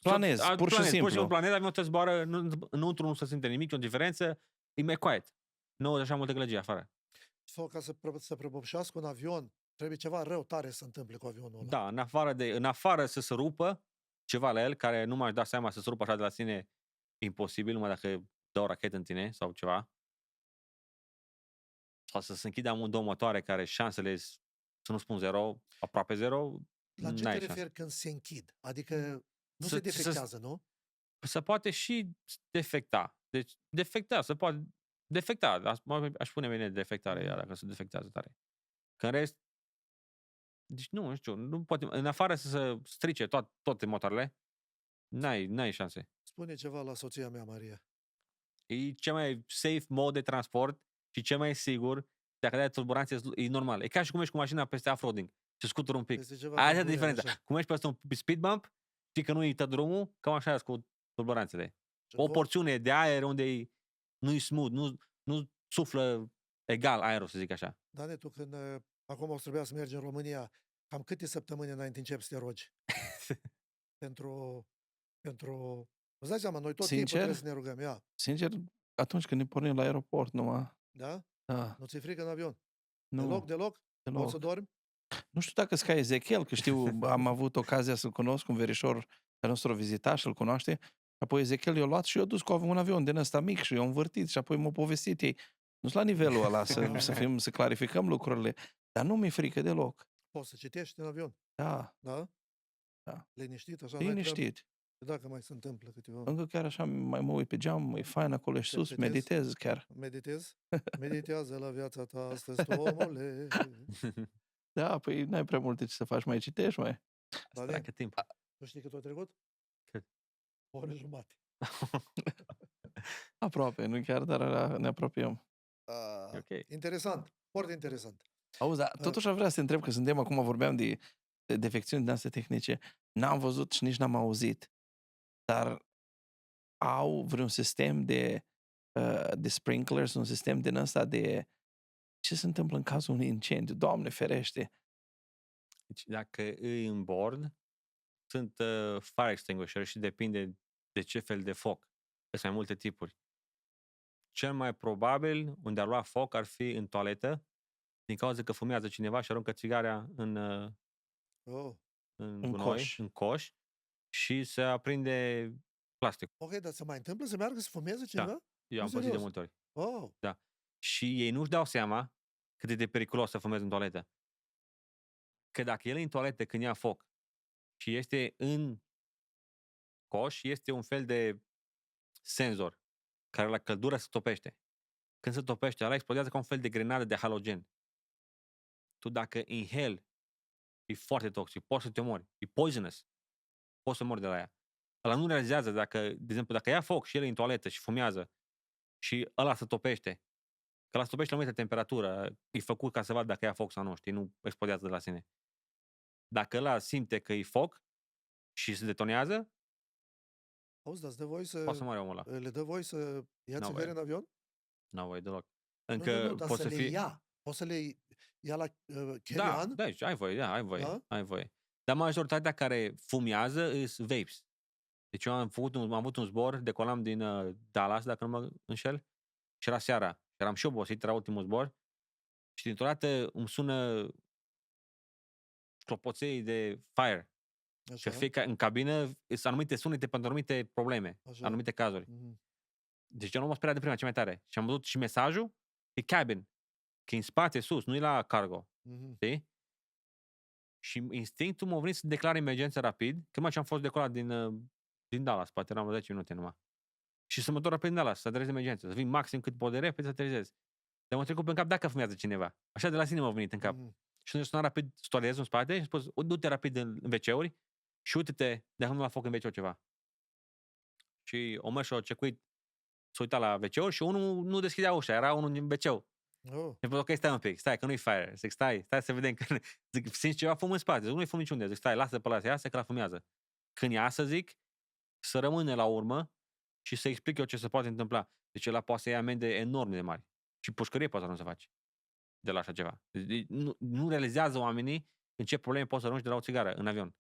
Planezi, pur și simplu. Pur și simplu planezi, avionul te zboară, înăuntru nu se simte nimic, e o diferență, e mai quiet. Nu așa multă gălăgie afară. Sau ca să prăbușească un avion, trebuie ceva rău tare să se întâmple cu avionul ăla. Da, în afară să se rupă ceva la el, care nu m-aș da seama să se rupă așa de la sine, imposibil, numai dacă dă o rachetă în tine sau ceva. Sau să se închidă amândouă motoare care șansele, să nu spun zero, aproape zero. La ce te referi când se închid? Adică nu se defectează, nu? Se poate și defecta. Deci se poate defecta. Aș pune bine defectare, dacă se defectează tare. Că în rest, deci nu știu, nu poate, în afară să se strice toate motoarele, n-ai șanse. Spune ceva la soția mea, Maria. E cel mai safe mod de transport și cel mai sigur. Dacă dai tulburanțe, e normal. E ca și cum ești cu mașina peste off-roading și scutură un pic. Aia e diferența. Cum ești peste un speed bump, știi că nu e drumul, cam așa cu tulburanțele. O porțiune de aer unde nu-i smooth, nu suflă egal aerul, să zic așa. Dane, tu când acum o să trebuia să mergi în România, cam câte săptămâni înainte începi să te rogi? pentru... Îți dai seama, noi tot timpul trebuie să ne rugăm. Ia. Sincer, atunci când ne pornim la aeroport, numai... Da? Da. Nu ți-e frică în avion? Nu. Deloc? Poți să dormi? Nu știu dacă sunt ca Ezechiel, că știu, am avut ocazia să-l cunosc, un verișor care nostru vizita și îl cunoaște. Apoi Ezechiel i-a luat și i-a dus cu un avion din ăsta mic și i-a învârtit și apoi m-a povestit ei. Nu sunt la nivelul ăla să clarificăm lucrurile. Dar nu mi-e frică deloc. Poți să citești în avion, Da, da? Da. Liniștit, așa, n-ai treabă. liniștit. Dacă mai se întâmplă câteva... Încă chiar așa mai mă uit pe geam, e fain acolo și sus, Interpretezi? meditez chiar. Meditezi? Meditează la viața ta astăzi, tu, omule. Da, păi n-ai prea multe ce să faci, mai citești, mai. Dar Treacă timp. tu știi cât a trecut? Cât? O oră jumate. Aproape, nu chiar, dar ne apropiem. Ok. Interesant, foarte interesant. Auzi, dar totuși aș vrea să te întreb, că suntem acum, vorbeam de defecțiuni din astea tehnice. N-am văzut și nici n-am auzit, dar au vreun sistem de sprinklers, un sistem din ăsta de ce se întâmplă în cazul unui incendiu? Doamne ferește! Deci, dacă e în bord, sunt fire extinguisher și depinde de ce fel de foc. Sunt mai multe tipuri. Cel mai probabil unde ar lua foc ar fi în toaletă, din cauza că fumează cineva și aruncă țigarea în Oh. gunoi, coș. în coș și se aprinde plastic. Ok, dar se mai întâmplă să meargă să fumeze cineva? Eu am În păzit de serios? multe ori. Oh, Și ei nu-și dau seama cât e de periculos să fumezi în toaletă. Că dacă el e în toaletă când ia foc și este în coș, este un fel de senzor care la căldură se topește. Când se topește, ăla explodează ca un fel de grenadă de halogen. Tu dacă inhali, e foarte toxic, poți să te omori, e poisonous, poți să mori de la ea. Ăla nu realizează dacă, de exemplu, dacă ia foc și el e în toaletă și fumează și ăla se topește, că ăla se topește la o anumită temperatură, e făcut ca să vadă dacă ia foc sau nu, știi, nu explodează de la sine. Dacă ăla simte că e foc și se detonează, auzi, dar îți dă voie poate să să... moare omul ăla. Le dă voie să ia N-au țigări voie. în avion? N-au voie deloc. Nu, Încă dar poți să să le fii... ia. Poți să le ia la Da, carry-on? da, ai voie, da, ai voie, Da? ai voie. Dar majoritatea care fumează sunt vapes. Deci eu am avut un zbor, decolam din Dallas, dacă nu mă înșel, și era seara. Eram și obosit, era ultimul zbor și dintr-o dată îmi sună clopoței de fire. Așa. Că fie în cabină sunt anumite sunete pentru anumite probleme, Așa. anumite cazuri. Mhm. Deci eu nu mă speriat de prima, ce mai tare. Și am văzut și mesajul, e cabin, că e în spate, sus, nu e la cargo. Mhm. Știi? Și instinctul m-a venit să declar emergență rapid, că ce am fost decolat din Dallas, poate eram 10 minute numai. Și să mă duc rapid în Dallas, să aterizez de emergență, să vin maxim cât pot de repede să aterizez. Dar m-a trecut pe cap dacă fumează cineva. Așa de la sine m-a venit în cap. Mhm. Și atunci sunat rapid stolezul în spate și am spus, du-te rapid în WC-uri și uite-te dacă nu la foc în WC ceva. Și o mă și-o cecuit, s-a uitat la WC-uri și unul nu deschidea ușa, era unul din WC-ul. Oh. Mi-a spus, ok, stai un pic, stai, că nu-i fire. Zic, stai să vedem. Zic, simți ceva fum în spate. Zic, nu-i fum niciunde. Zic, stai, lasă pe ăla să iasă, că la fumează. Când iasă, zic, să rămâne la urmă și să explic eu ce se poate întâmpla. Deci ăla poate să ia amende enorm de mari. Și pușcărie poate să nu se face de la așa ceva. Deci, nu realizează oamenii în ce probleme poți să arunci de la o țigară în avion.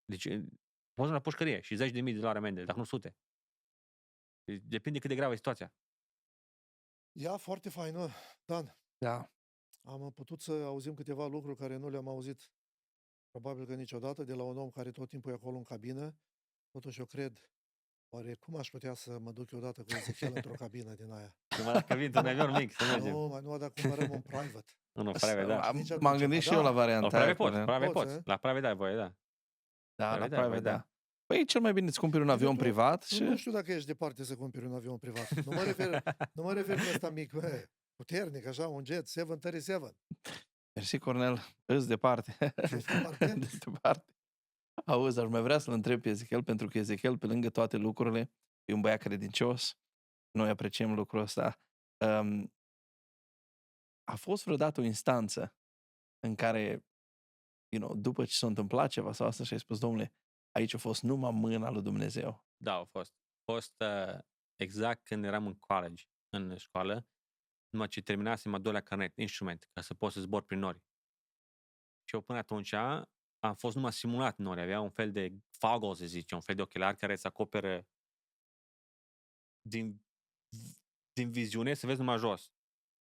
Deci poți la pușcărie și zeci de mii de dolari amende, dacă nu sute. Deci, depinde cât de gravă e situația. Ia, foarte faină. Dan, Da. am putut să auzim câteva lucruri care nu le-am auzit probabil că niciodată de la un om care tot timpul e acolo în cabină. Totuși eu cred, oare cum aș putea să mă duc eu odată cu Ezechiel într-o cabină din aia? Numai dacă vin într-un avion mic, să mergem. Nu, mai nu, dar cumpărăm un private. Nu, private, da. Nici M-am atunci, gândit și da. eu la La varianta aia. private poți, Cornel. private Poți, poți. eh? La private ai voie, da. Da, la Private, private, da. da. Păi cel mai bine îți cumperi un avion tu- privat Tu și... nu știu dacă ești departe să cumperi un avion privat. Nu mă refer la ăsta mic, puternic, așa, un jet 737. Mersi, Cornel, îți departe. Departe? De departe. Auzi, aș mai vrea să-l întreb pe Ezechiel, pentru că Ezechiel, pe lângă toate lucrurile, e un băiat credincios. Noi apreciem lucrul ăsta. A fost vreodată o instanță în care, după ce s-a întâmplat ceva sau asta și ai spus, domnule, aici a fost numai mâna lui Dumnezeu. Da, a fost. A fost exact când eram în college, în școală, numai ce terminasem a doilea carnet, instrument, ca să pot să zbor prin nori. Și eu până atunci am fost numai simulat în nori. Avea un fel de foggles, se zice, un fel de ochelari care îți acoperă din viziune să vezi numai jos.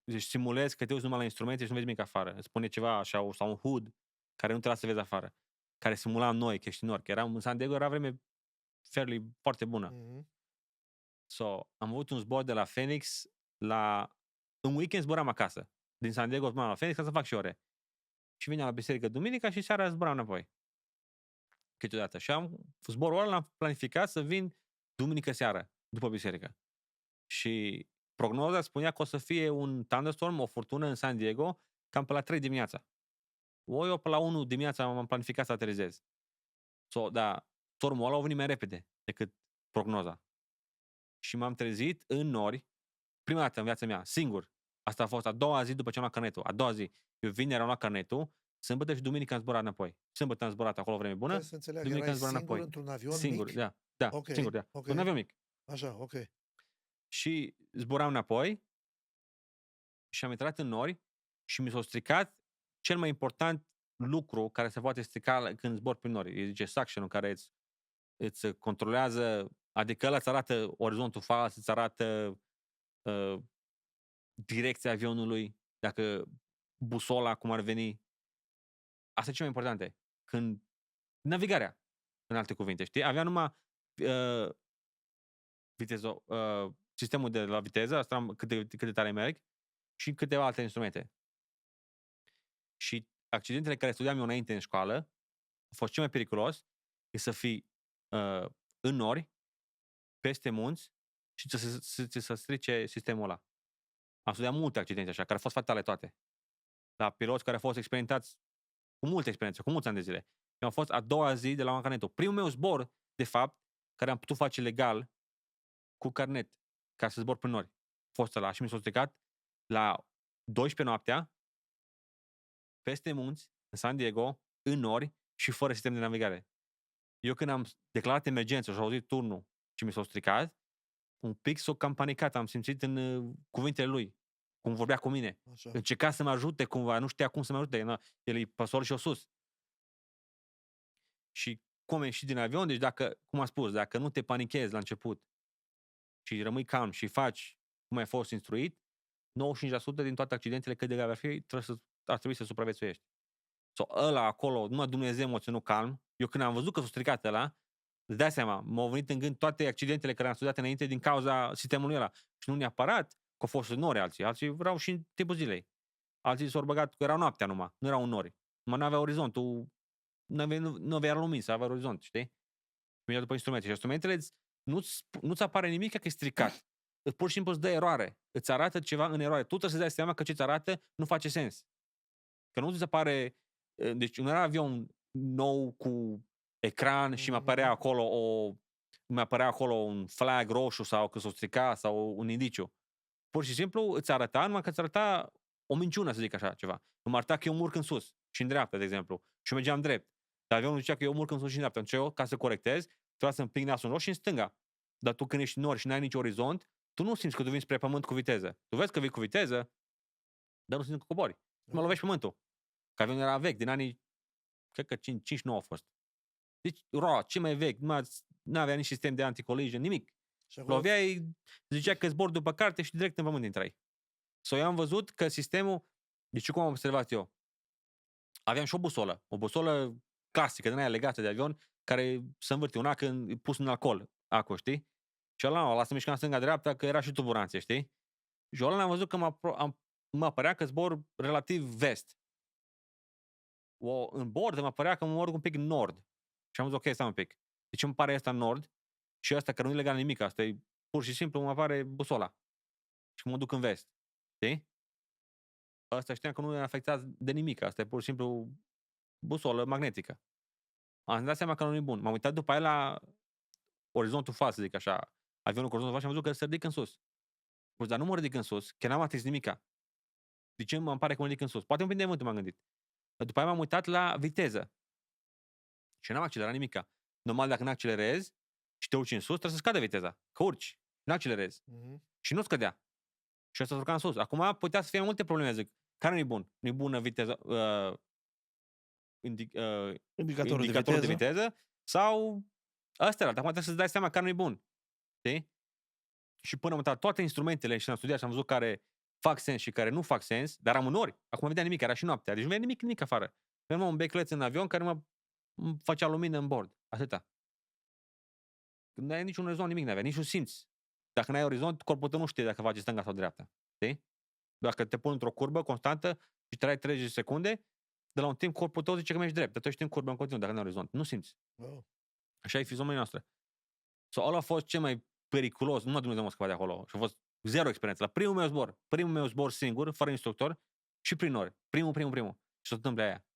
Deci simulezi că te uiți numai la instrumente și nu vezi nimic afară. Îți spune ceva așa, sau un hood care nu te lasă să vezi afară. Care simula noi, că ești în nori. Că eram în San Diego, era vreme foarte bună. Mhm. So, am avut un zbor de la Phoenix în weekend zboram acasă. Din San Diego zboram la Phoenix ca să fac și ore. și veneam la biserică duminica și seara zburam înapoi. Câteodată. Și zborul ăla l-am planificat să vin duminică seară, după biserică. Și prognoza spunea că o să fie un thunderstorm, o furtună în San Diego, cam pe la 3 dimineața. Eu pe la 1 dimineața m-am planificat să aterizez. Dar stormul ăla a venit mai repede decât prognoza. Și m-am trezit în nori, prima dată în viața mea, singur. Asta a fost a doua zi după ce am luat carnetul. A doua zi. Eu vineri am luat carnetul, sâmbătă și duminică am zburat înapoi. Sâmbătă am zburat acolo vreme bună, Trebuie să înțeleg, duminică am erai zburat singur înapoi. într-un avion Singur, mic? da, Ok, singur, da. ok. Un avion mic. Așa, ok. Și zburam înapoi și am intrat în nori și mi s-a stricat cel mai important lucru care se poate strica când zbor prin nori. Îi zice suction-ul care îți controlează, adică ăla îți arată orizontul fals, îți arată direcția avionului, dacă busola, cum ar veni. Asta e cel mai important. Când navigarea, în alte cuvinte, știi? Avea numai sistemul de la viteză, asta cât de tare merg, și câteva alte instrumente. Și accidentele care studiam eu înainte în școală, a fost cel mai periculos, e să fii în nori, peste munți și să strice sistemul ăla. Am studiat multe accidente așa, care au fost fatale toate. La piloți care au fost experimentați cu multe experiențe, cu mulți ani de zile. Eu am fost a doua zi de la carnetul. Primul meu zbor, de fapt, care am putut face legal cu carnet, ca să zbor prin nori. A fost ăla și mi s-a stricat la 12 noaptea, peste munți, în San Diego, în nori și fără sistem de navigare. Eu când am declarat emergență și am auzit turnul și mi s-a stricat, un pic s-a cam panicat, am simțit în cuvintele lui, cum vorbea cu mine. Așa. Încerca să mă ajute cumva, nu știa cum să mă ajute, el e păsor și-o sus. Și cum am ieșit din avion, deci dacă, cum am spus, dacă nu te panichezi la început și rămâi calm și faci cum ai fost instruit, 95% din toate accidentele, cât de grave ar fi, ar trebui să supraviețuiești. Ăla acolo, numai Dumnezeu m-a ținut calm. Eu când am văzut că s-a stricat ăla, îți dai seama, m-au venit în gând toate accidentele care am studiat înainte din cauza sistemului ăla. Și nu neapărat că au fost în nori alții vreau și în timpul zilei. Alții s-au băgat, că erau noaptea numai, nu erau în nori. Numai nu avea orizontul, nu avea lumini, să avea orizont, știi? Mergea după instrumente. Și instrumentele nu-ți apare nimic că e stricat. Pur și simplu îți dă eroare. Îți arată ceva în eroare. Tu trebuie să-ți dai seama că ce îți arată nu face sens. Că nu ți apare. Deci nu era avion nou cu ecran și mi apărea acolo un flag roșu sau că s-o strica sau un indiciu. Pur și simplu îți arăta, numai că îți arăta o minciună, să zic așa, ceva. Îmi arăta că eu mă urc în sus și în dreapta, de exemplu. Și eu mergeam drept. Dar avionul zicea că eu mă urc în sus și în dreapta. Atunci eu, ca să corectez, trebuia să împing nasul în jos și în stânga. Dar tu când ești în nori și n-ai nici orizont, tu nu simți că tu vii spre pământ cu viteză. Tu vezi că vii cu viteză, dar nu simți că cobori. Mă lovești pământul. Că avionul era vechi, din anii, cred că 5-9 a fost. Deci, ce mai vechi, nu avea nici sistem de anti-collision, nimic. Loveai, zicea că zbor după carte și direct în pământ intrai. Eu am văzut că sistemul, deci cum am observat eu, aveam și o busolă clasică, din aia legată de avion, care se învârte una când pus în alcool, știi? Și ăla se mișca în stânga-dreapta, că era și turbulanțe, știi? Și ăla am văzut că mă apărea că zbor relativ vest. În bord mă apărea că mă urc un pic în nord. Și am văzut, ok, stai un pic. De ce îmi pare asta în nord? Și asta că nu e legat nimic, asta e pur și simplu, mă apare busola. Și mă duc în vest. Știi? Asta știam că nu e afectat de nimic, asta e pur și simplu busolă magnetică. Am dat seama că nu e bun. M-am uitat după aia la orizontul fals, să zic așa, avionul cu orizontul fals și am văzut că se ridică în sus. Dar nu mă ridic în sus, că n-am atins nimica. De ce mă pare că mă ridic în sus? Poate un pic de vânt m-am gândit. Dar după aia m-am uitat la viteză. Și n-am accelerat nimica. Normal, dacă n-accelerezi și te urci în sus, trebuie să scadă viteza. Că urci, n-accelerezi. Și nu scădea. Și asta s-a urcat în sus. Acum putea să fie multe probleme, zic. Care nu-i bun? Nu-i bună viteza, indicatorul de viteză sau ăsta. Acum trebuie să-ți dai seama care nu-i bun. Știi? Și până am uitat toate instrumentele și am studiat și am văzut care fac sens și care nu fac sens, dar am în ori. Acum vedea nimic, era și noaptea. Deci nu vedea nimic afară. Aveam un becleț în avion care mă făcea lumină în bord. Atâta. Când nu ai niciun orizont, nimic n-avea, niciun simț. Dacă n-ai orizont, corpul tău nu știe dacă face stânga sau dreapta. Știi? Dacă te pun într-o curbă constantă și trai 30 secunde, de la un timp corpul tău zice că mergi drept, dar tu ești în curbă în continuu, dacă nu ai orizont. Nu simți. Wow. Așa e fizionomia noastră. Ăla a fost cel mai periculos, numai Dumnezeu m-a scăpat de acolo. Și a fost zero experiență. La primul meu zbor singur, fără instructor și prin nori. Primul. Și se întâmplă aia.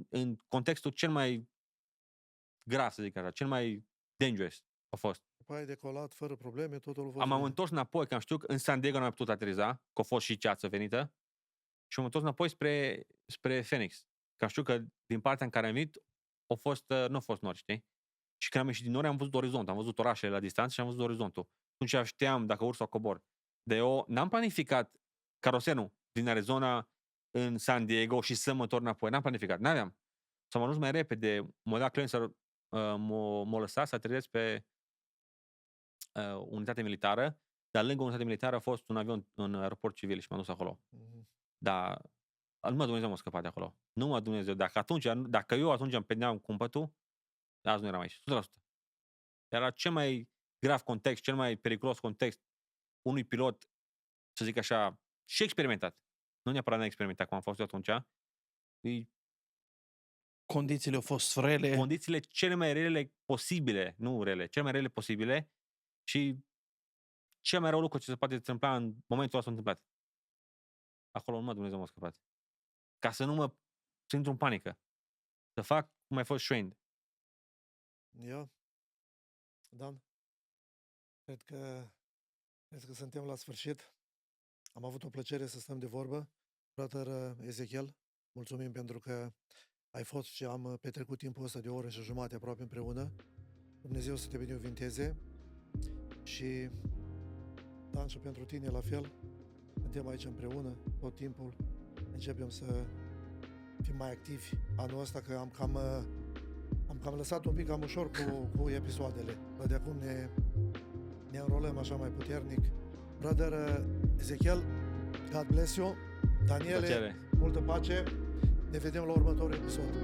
În contextul cel mai grav, să zic așa, cel mai dangerous a fost. După aia ai decolat fără probleme, totul a fost M-am bine. întors înapoi, că am știut că în San Diego nu am putut ateriza, că a fost și ceață venită. Și m-am întors înapoi spre Phoenix. Că am știut că din partea în care am venit, nu a fost nori, știi? Și când am ieșit din nori, am văzut orizont, am văzut orașele la distanță și am văzut orizontul. Atunci știam dacă urc sau cobor. Dar eu n-am planificat carosenul din Arizona în San Diego și să mă întorc înapoi. N-am planificat, n-aveam. S-am ajuns mai repede, m-a dat client m-a lăsat să aterizez pe unitate militară, dar lângă unitate militară a fost un avion în aeroport civil și m-am dus acolo. Mhm. Dar numai Dumnezeu m-a scăpat de acolo. Numai Dumnezeu. Dacă eu atunci îmi pendeam cumpătul, azi nu eram aici. 100%. Era cel mai grav context, cel mai periculos context unui pilot, să zic așa, și experimentat. Nu neapărat neexperimentat, cum am fost eu atunci. Condițiile au fost rele. Condițiile cele mai rele posibile, nu rele, cele mai rele posibile și cel mai rău lucru ce se poate întâmpla în momentul ăsta s-a întâmplat. Acolo numai Dumnezeu m-a scăpat. Ca să nu mă intru în panică. Să fac cum ai fost trained. Ia. Dan, cred că suntem la sfârșit. Am avut o plăcere să stăm de vorbă. Frate Ezechiel, mulțumim pentru că ai fost și am petrecut timpul ăsta de o oră și jumătate aproape împreună. Dumnezeu să te binecuvinteze și Dan, și pentru tine la fel. Suntem aici împreună tot timpul. Începem să fim mai activi anul ăsta, că am cam lăsat un pic cam ușor cu episoadele. Dar de acum ne înrolăm așa mai puternic. Brother Ezechiel, God bless you. Daniele, Plăcere. multă pace. Ne vedem la următorul episod.